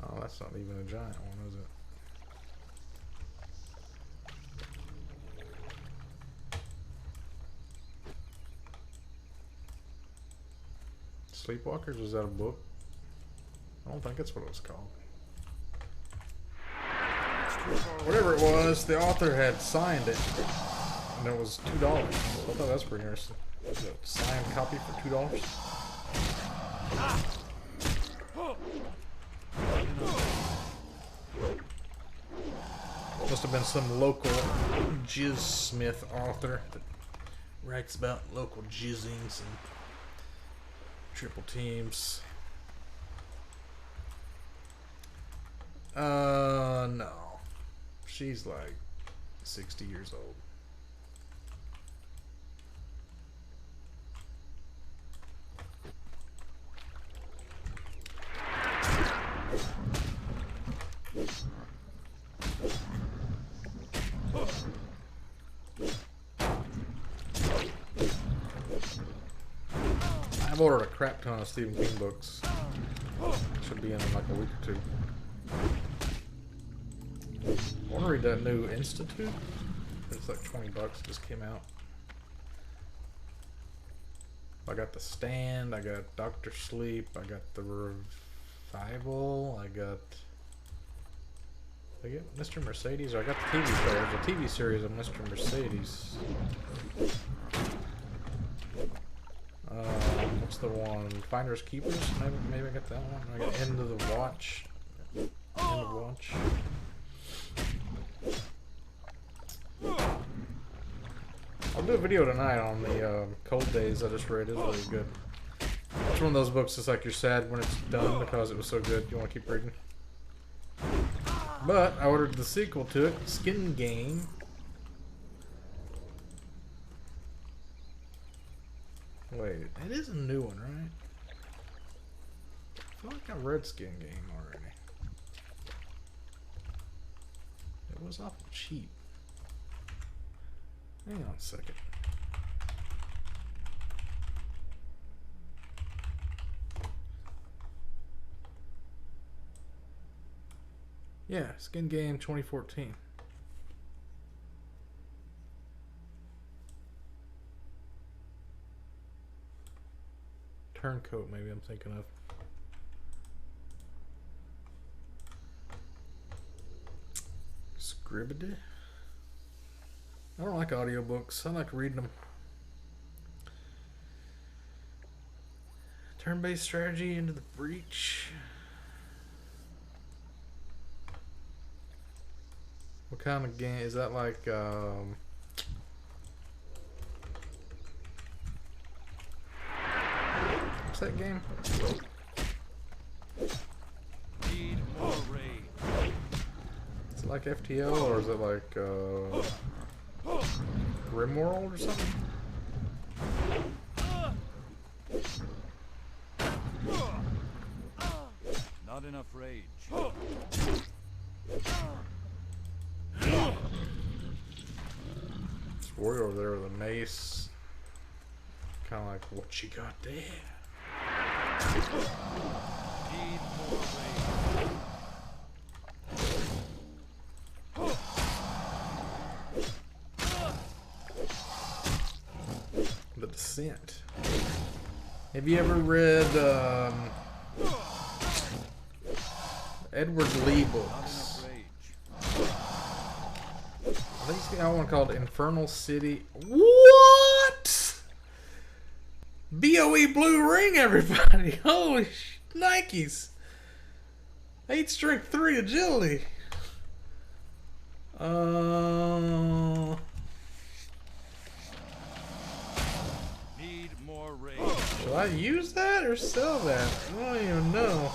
Oh, that's not even a giant one, is it? Sleepwalkers? Was that a book? I don't think that's what it was called. Whatever it was, the author had signed it, and it was $2. I thought that was pretty interesting. Was it a signed copy for $2? Must have been some local jizz smith author that writes about local jizzings and triple teams. No. She's like 60 years old. I've ordered a crap ton of Stephen King books. Should be in like a week or two. I want to read that new Institute. It's like $20. Just came out. I got The Stand. I got Dr. Sleep. I got The Revival. I got Mr. Mercedes. Or I got the TV show. There's a TV series of Mr. Mercedes. What's the one? Finders Keepers? Maybe I got that one. I got End of the Watch. End of Watch. I'll do a video tonight on the Cold Days I just read. It's really good. It's one of those books that's like you're sad when it's done because it was so good. You want to keep reading. But I ordered the sequel to it, Skin Game. Wait, it is a new one, right? I feel like I read Skin Game already. It was awful cheap. Hang on a second. Yeah, Skin Game 2014. Turncoat, maybe I'm thinking of. Scribd. I don't like audiobooks. I like reading them. Turn-based strategy Into the Breach. What kind of game is that? Like what's that game? Need more raid. Is it like FTL or is it like Grimworld or something? enough rage. This warrior over there with a mace. Kind of like, what you got there? Need more rage. The Descent. Have you ever read Edward Lee Not books? enough rage. I think he's got one called Infernal City. What? BOE Blue Ring, everybody! Holy Nikes! 8 strength, 3 agility. Need more rage. Should I use that or sell that? I don't even know.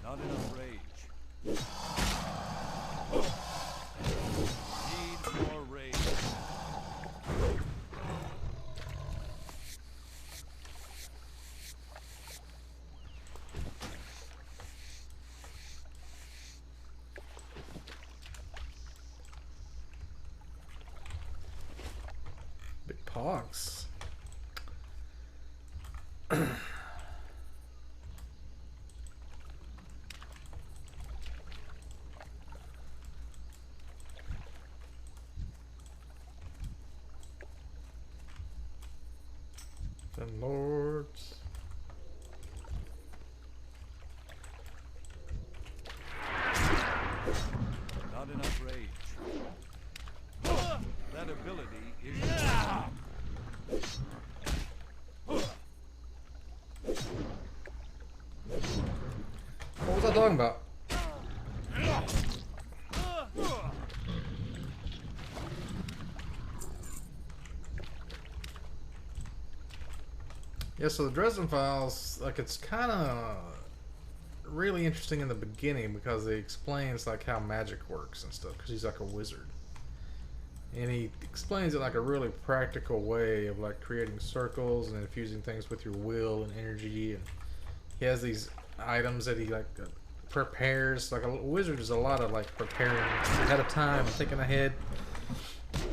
Not enough rage. Need more rage. Big pogs. Then lords. Not enough rage. That ability is What was I talking about? Yeah, so the Dresden Files, like, it's kind of really interesting in the beginning because he explains like how magic works and stuff because he's like a wizard, and he explains it like a really practical way of like creating circles and infusing things with your will and energy. And he has these items that he like prepares. Like a wizard is a lot of like preparing ahead of time, thinking ahead.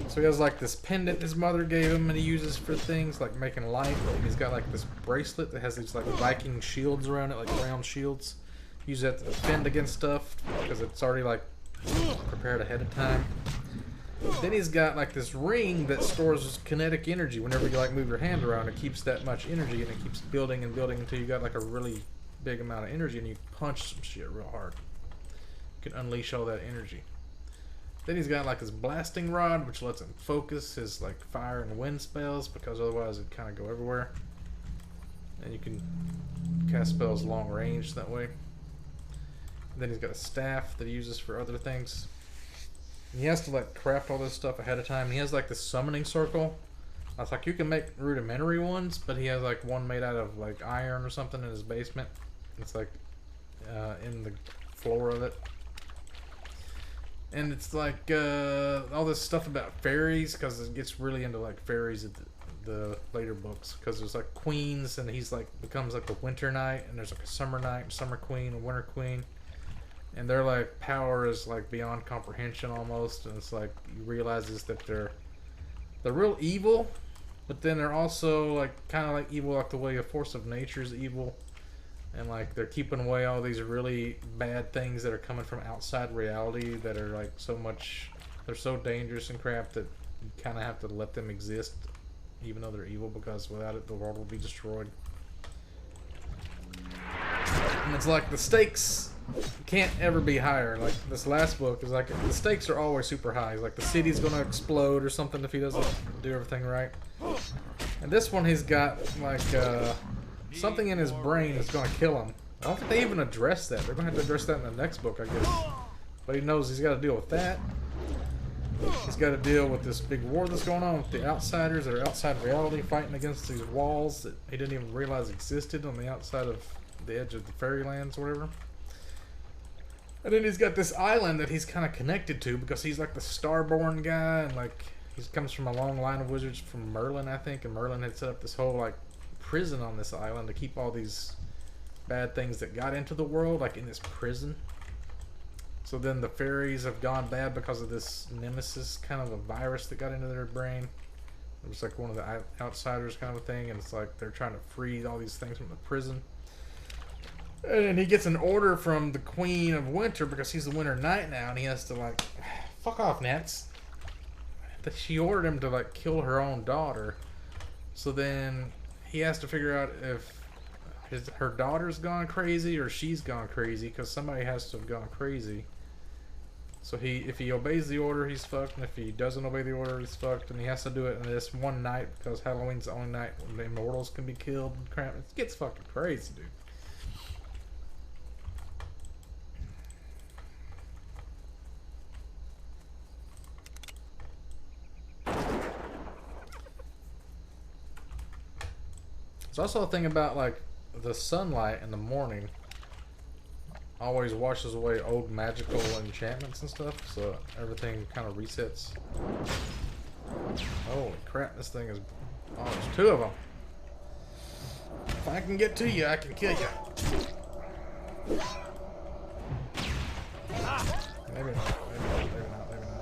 So he has like this pendant his mother gave him and he uses for things like making light. And he's got like this bracelet that has these like Viking shields around it, like round shields. Use that to defend against stuff because it's already like prepared ahead of time. Then he's got like this ring that stores kinetic energy. Whenever you like move your hand around, it keeps that much energy and it keeps building and building until you got like a really big amount of energy and you punch some shit real hard. You can unleash all that energy. Then he's got like his blasting rod, which lets him focus his like fire and wind spells because otherwise it'd kind of go everywhere. And you can cast spells long range that way. And then he's got a staff that he uses for other things. And he has to like craft all this stuff ahead of time. He has like this summoning circle. I was like, you can make rudimentary ones, but he has like one made out of like iron or something in his basement. It's like in the floor of it. And it's like all this stuff about fairies because it gets really into like fairies at the later books because there's like queens and he's like becomes like a winter knight and there's like a summer knight, summer queen, a winter queen. And their like power is like beyond comprehension almost, and it's like you realizes that they're real evil, but then they're also like kind of like evil like the way a force of nature is evil, and like they're keeping away all these really bad things that are coming from outside reality that are like so much, they're so dangerous and crap that you kind of have to let them exist, even though they're evil, because without it the world will be destroyed. And it's like the stakes can't ever be higher. Like this last book is like the stakes are always super high. It's like the city's gonna explode or something if he doesn't do everything right. And this one he's got like something in his brain that's gonna kill him. I don't think they even address that. They're gonna have to address that in the next book, I guess. But he knows he's got to deal with that. He's got to deal with this big war that's going on with the outsiders that are outside reality fighting against these walls that he didn't even realize existed on the outside of the edge of the fairylands or whatever. And then he's got this island that he's kind of connected to because he's like the Starborn guy, and like he comes from a long line of wizards from Merlin, I think, and Merlin had set up this whole like prison on this island to keep all these bad things that got into the world like in this prison. So then the fairies have gone bad because of this nemesis, kind of a virus that got into their brain. It was like one of the outsiders kind of a thing, and it's like they're trying to free all these things from the prison. And then he gets an order from the Queen of Winter because he's the Winter Knight now, and he has to like, fuck off, Nets. She ordered him to like kill her own daughter. So then he has to figure out if her daughter's gone crazy or she's gone crazy, because somebody has to have gone crazy. So if he obeys the order, he's fucked, and if he doesn't obey the order, he's fucked, and he has to do it in this one night because Halloween's the only night when the immortals can be killed and crap. It gets fucking crazy, dude. There's also a thing about like the sunlight in the morning always washes away old magical enchantments and stuff, so everything kind of resets. Holy crap, this thing is... Oh, there's two of them. If I can get to you, I can kill you. Maybe not, maybe not, maybe not, maybe not.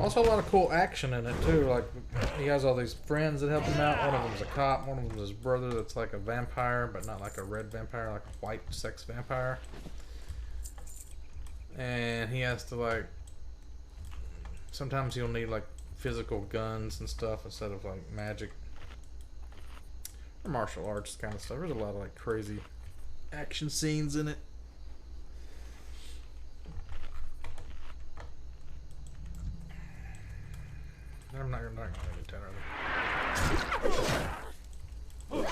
Also a lot of cool action in it too. Like he has all these friends that help him out. One of them's a cop. One of them's his brother that's like a vampire, but not like a red vampire, like a white sex vampire. And he has to like... Sometimes he'll need like physical guns and stuff instead of like magic or martial arts kind of stuff. There's a lot of like crazy action scenes in it. I'm not gonna do 10 of them.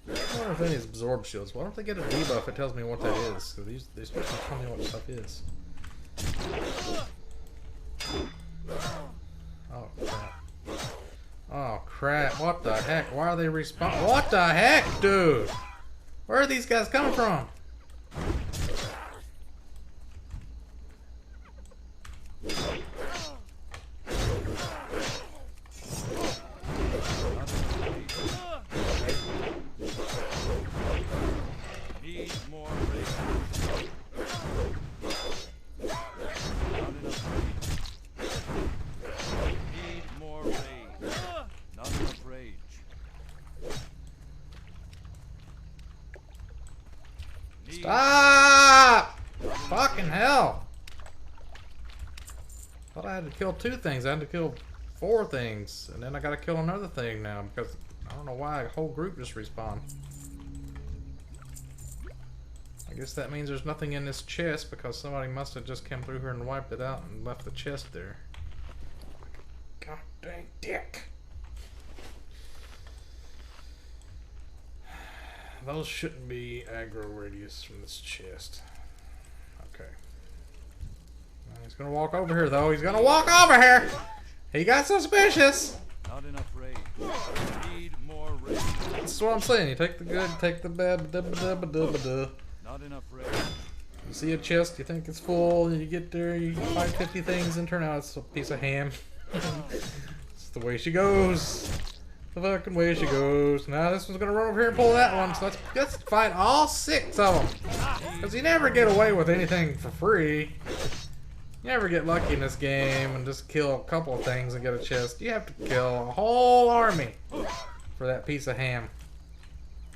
I wonder if any is absorb shields. Why don't they get a debuff? It tells me what that is. So they're supposed to tell me what stuff is. Oh crap! Oh crap! What the heck? Why are they respawning? What the heck, dude? Where are these guys coming from? Need more rage. Need more rage. Not enough rage. Stop! Fucking hell! Thought I had to kill 2 things. I had to kill 4 things, and then I gotta kill another thing now because I don't know why a whole group just respawned. I guess that means there's nothing in this chest because somebody must have just come through here and wiped it out and left the chest there. God dang dick! Those shouldn't be aggro radius from this chest. Okay. He's gonna walk over here though. He's gonna walk over here! He got suspicious! Not enough rage. Need more rage. That's what I'm saying. You take the good, take the bad, ba-da-ba-da-ba-da-ba-da. Not enough rage. You see a chest, you think it's full, and you get there, you fight 50 things, and turn out it's a piece of ham. It's the way she goes. The fucking way she goes. Now this one's gonna run over here and pull that one, so let's fight all 6 of them. Because you never get away with anything for free. You never get lucky in this game and just kill a couple of things and get a chest. You have to kill a whole army for that piece of ham.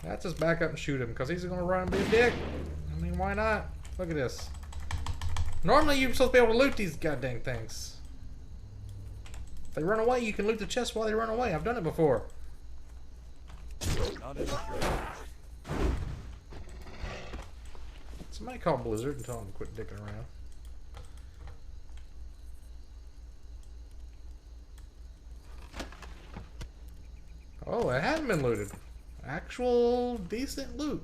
Let's just back up and shoot him, because he's gonna run and be a dick. I mean, why not? Look at this. Normally you're supposed to be able to loot these goddamn things. If they run away, you can loot the chest while they run away. I've done it before. Not enough rage. Somebody call Blizzard and tell them to quit dicking around. Oh, it hadn't been looted. Actual decent loot.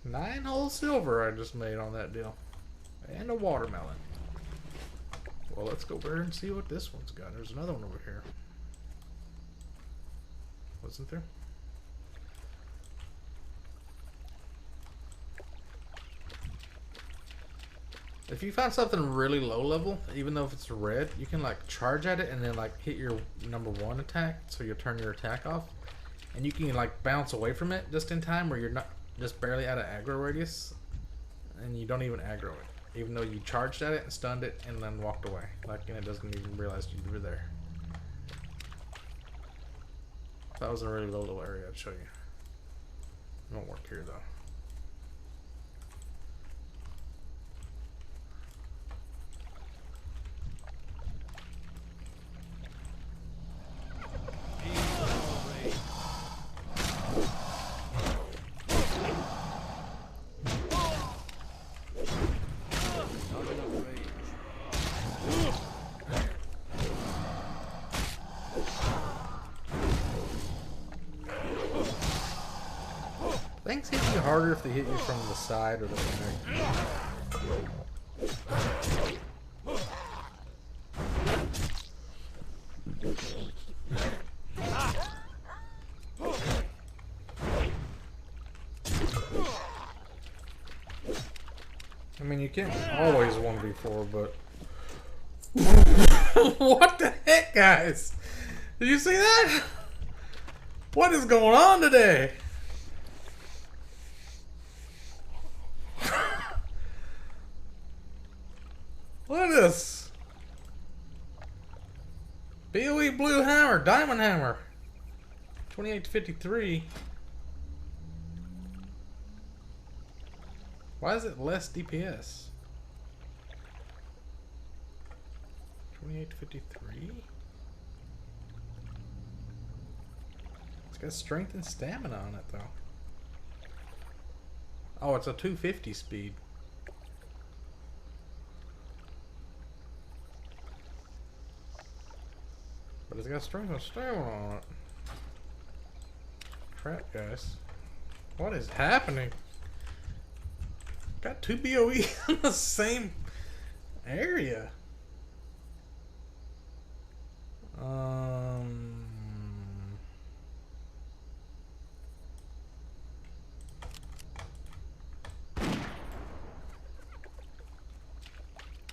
9 whole silver I just made on that deal. And a watermelon. Well, let's go over here and see what this one's got. There's another one over here. Wasn't there? If you find something really low level, even though if it's red, you can like charge at it and then like hit your number 1 attack, so you turn your attack off. And you can like bounce away from it just in time where you're not just barely out of aggro radius. And you don't even aggro it. Even though you charged at it and stunned it and then walked away. Like, and it doesn't even realize you were there. If that was a really low level area, I'd show you. It won't work here though. Things hit you harder if they hit you from the side or the center. I mean, you can't always 1v4, but... What the heck, guys? Did you see that? What is going on today? Look at this. BOE Blue Hammer, Diamond Hammer. 28 to 53. Why is it less DPS? 28 to 53? It's got strength and stamina on it though. Oh, it's a 250 speed. But it's got strength and stamina on it. Crap, guys. What is happening? Got 2 BOE in the same area.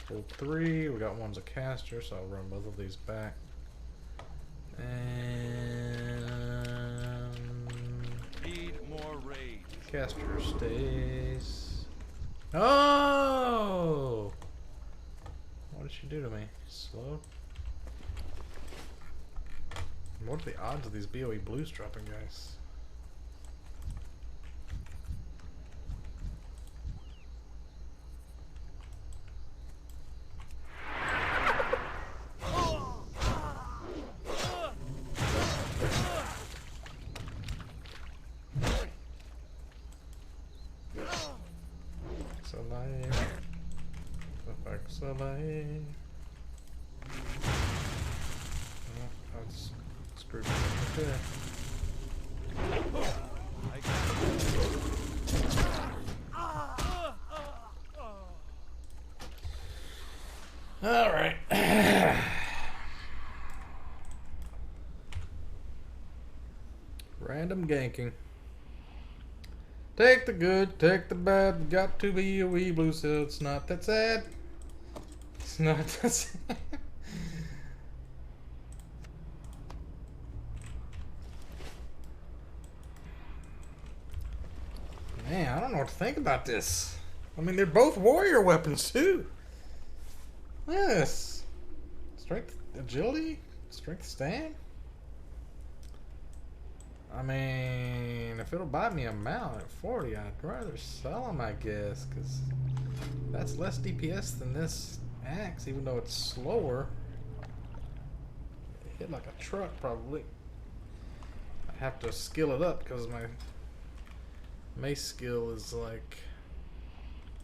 Hold 3. We got one's a caster, so I'll run both of these back. And Need more rage. caster stays. Oh! What did she do to me? Slow? What are the odds of these BOE blues dropping, guys? That's screwed me up there. All right. Random ganking. Take the good, take the bad. Got to be a wee blue, so it's not that sad. It's not that sad. Man, I don't know what to think about this. I mean, they're both warrior weapons too. Yes. Strength, agility, strength, stand. I mean, if it'll buy me a mount at 40, I'd rather sell them, I guess, because that's less DPS than this axe, even though it's slower. It hit like a truck, probably. I have to skill it up because my Mace skill is like...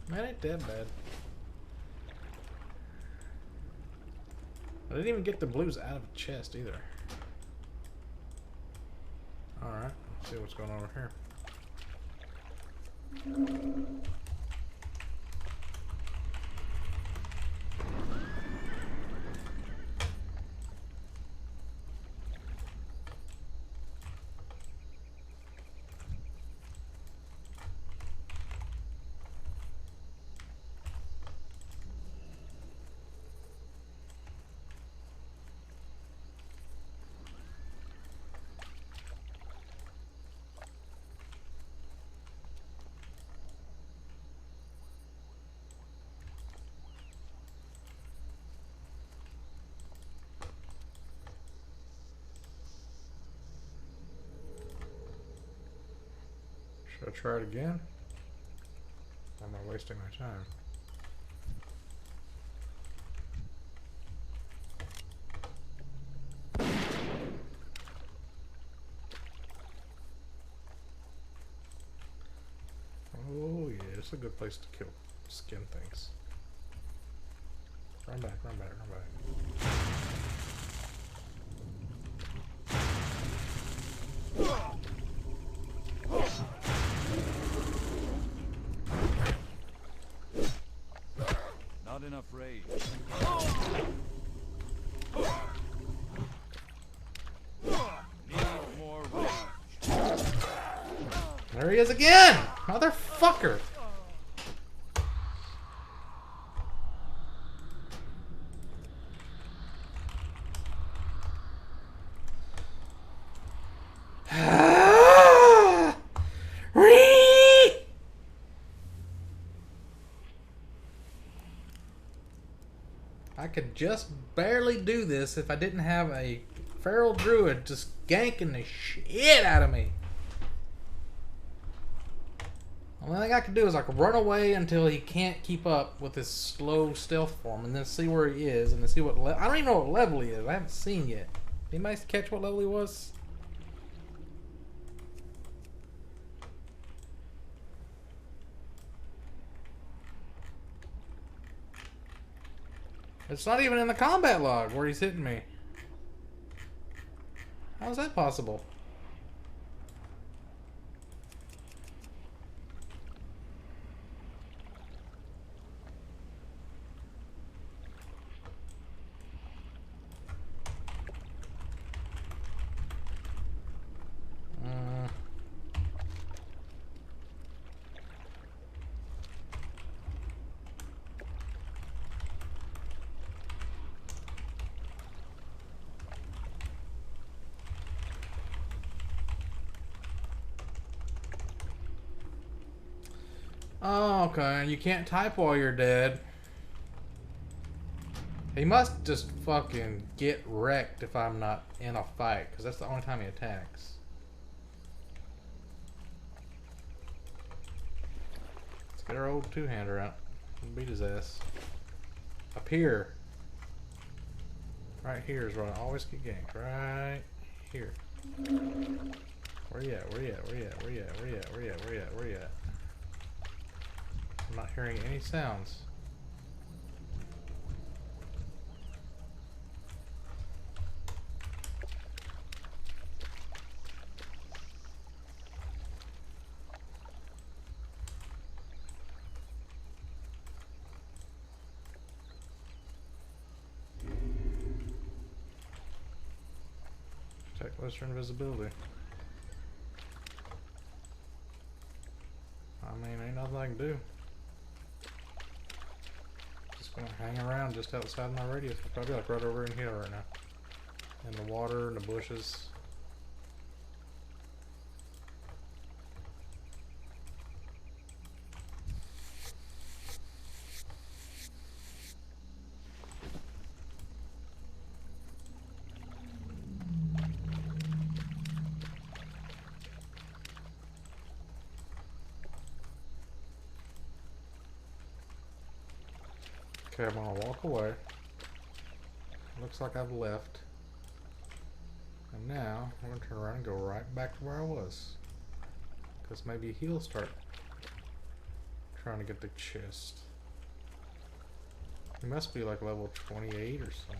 Man, ain't that bad. I didn't even get the blues out of the chest either. Alright, let's see what's going on over here. Should I try it again? Or am I wasting my time? Oh yeah, it's a good place to kill skin things. Run back, run back, run back. Not enough rage. Need more rage. There he is again! Motherfucker! I could just barely do this if I didn't have a feral druid just ganking the shit out of me. The only thing I can do is I can run away until he can't keep up with his slow stealth form, and then see where he is, and then see what I don't even know what level he is. I haven't seen yet. Anybody catch what level he was? It's not even in the combat log where he's hitting me. How is that possible? Oh, okay. You can't type while you're dead. He must just fucking get wrecked if I'm not in a fight, because that's the only time he attacks. Let's get our old two-hander out and beat his ass. Up here. Right here is where I always get ganked. Right here. Where you at? Where you at? Where you at? Where you at? Where you at? Where you at? Where you at? Where you at? I'm not hearing any sounds. Check lesser invisibility. I mean, ain't nothing I can do. Just gonna hang around just outside my radius. Probably like right over in here right now. In the water and the bushes. Okay, I'm gonna walk away. Looks like I've left. And now, I'm gonna turn around and go right back to where I was. Because maybe he'll start trying to get the chest. He must be like level 28 or something.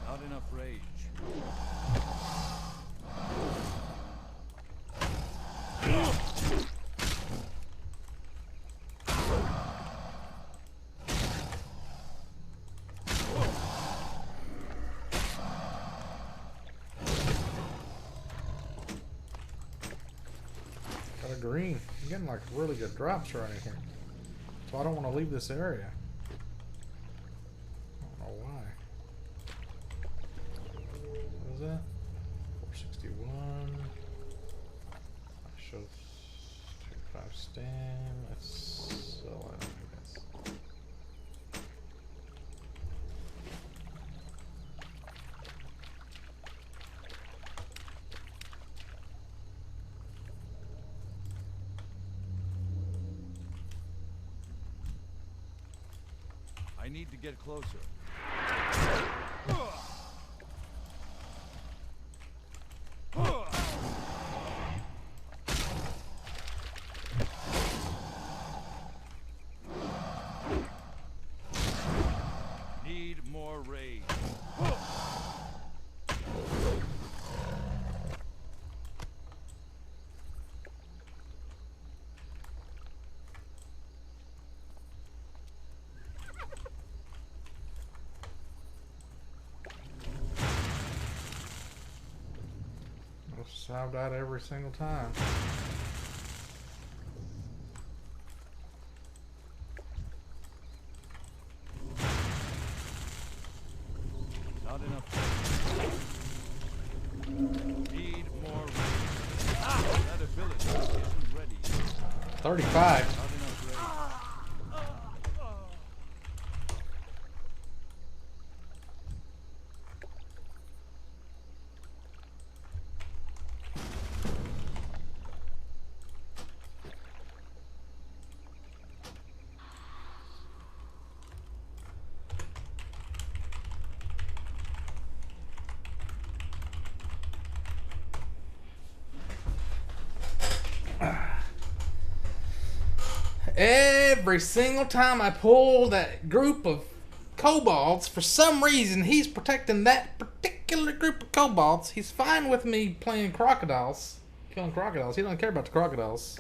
Not enough rage. Got a green. I'm getting like really good drops right in here. So I don't want to leave this area. I don't know why. What is that? 461. I show 25 stem. Let's sell it, I guess. I need to get closer. Need more rage. I've died every single time. Not enough. Need more rage. That ability isn't ready. 35. Not enough rage. Every single time I pull that group of kobolds, for some reason he's protecting that particular group of kobolds. He's fine with me playing crocodiles, killing crocodiles. He doesn't care about the crocodiles.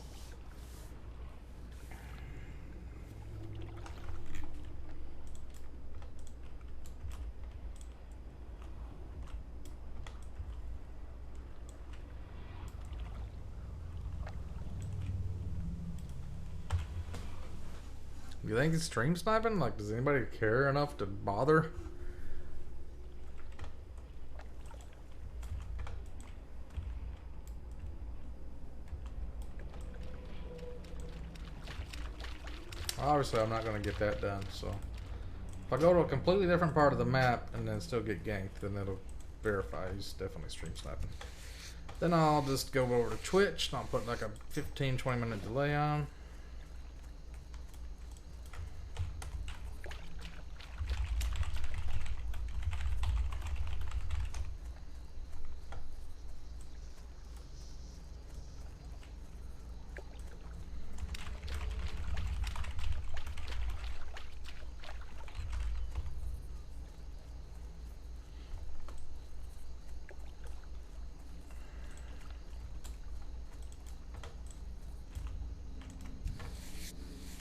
You think it's stream sniping? Like, does anybody care enough to bother? Obviously, I'm not going to get that done, so... If I go to a completely different part of the map and then still get ganked, then it'll verify he's definitely stream sniping. Then I'll just go over to Twitch, and I'll put like a 15-20 minute delay on.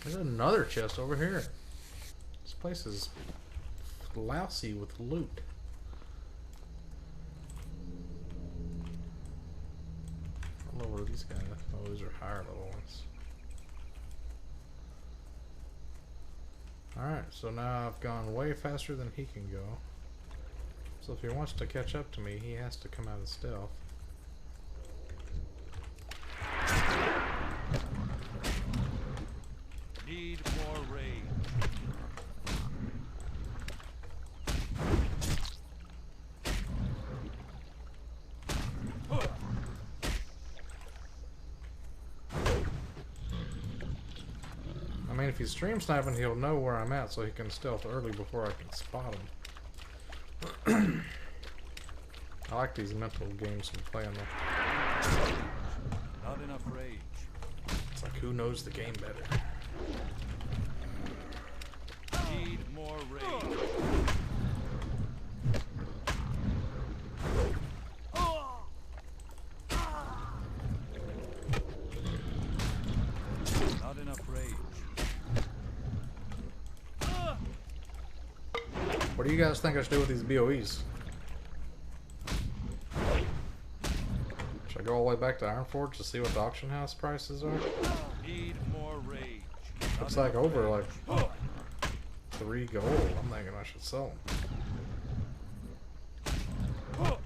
There's another chest over here. This place is lousy with loot. I don't know where these guys. Oh, these are higher level ones. Alright, so now I've gone way faster than he can go. So if he wants to catch up to me, he has to come out of stealth. Need more rage. I mean, if he's stream sniping, he'll know where I'm at, so he can stealth early before I can spot him. I like these mental games I'm playing though. Not enough rage. It's like, who knows the game better? Need more rage. Not enough rage. What do you guys think I should do with these BOEs? Should I go all the way back to Ironforge to see what the auction house prices are? Need more rage. Looks like over like 3 gold. I'm thinking I should sell them. What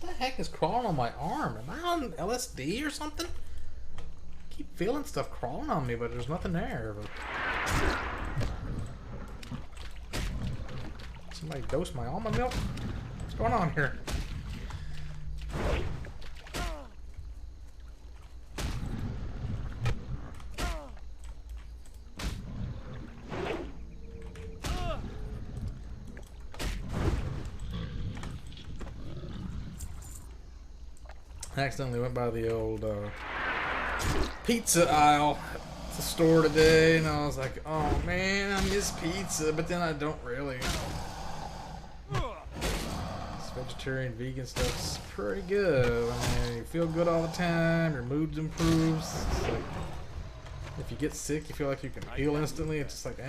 the heck is crawling on my arm? Am I on LSD or something? I keep feeling stuff crawling on me, but there's nothing there. But... Somebody dose my almond milk? What's going on here? I accidentally went by the old pizza aisle at the store today, and I was like, oh man, I miss pizza, but then I don't really. This vegetarian vegan stuff's pretty good. I mean, you feel good all the time, your mood improves. It's like, if you get sick, you feel like you can heal instantly. It's just like,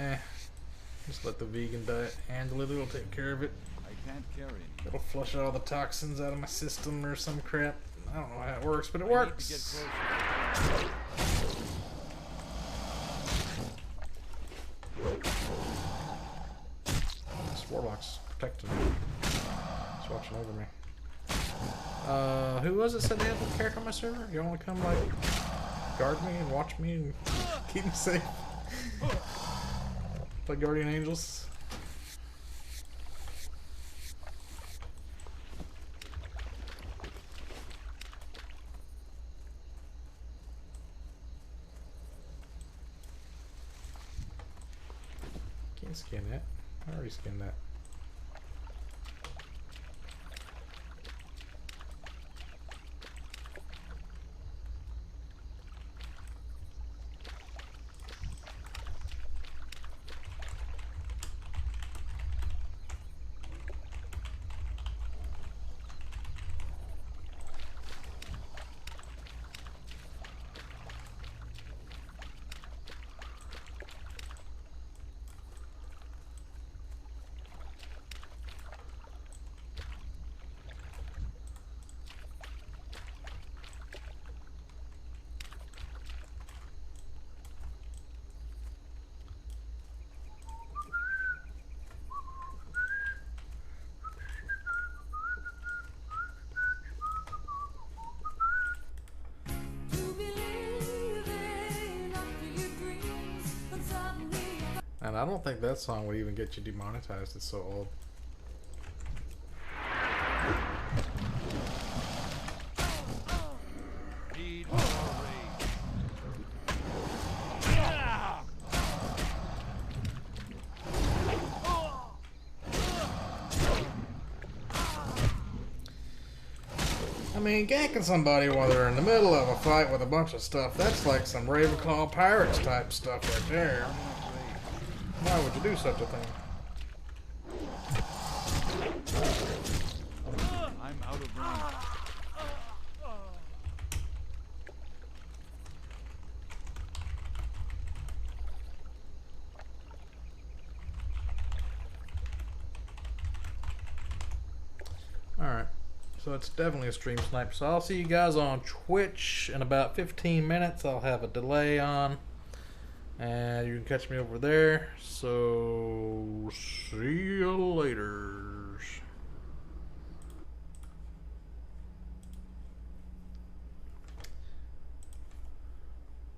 just let the vegan diet handle it, it'll take care of it. I can't carry any. It'll flush all the toxins out of my system or some crap. I don't know how it works, but it I need to works. get closer. This warlock's protecting me. He's watching over me. Who was it said they had the character on my server? You want to come, like, guard me and watch me and keep me safe? Play Guardian Angels? Can't skin that. I already skinned that. And I don't think that song would even get you demonetized. It's so old. Need more rage. I mean, ganking somebody while they're in the middle of a fight with a bunch of stuff, that's like some Ravenclaw Pirates type stuff right there. Why would you do such a thing? I'm out of range. Alright, so it's definitely a stream snipe. So I'll see you guys on Twitch in about 15 minutes. I'll have a delay on. And you can catch me over there. So, see you later.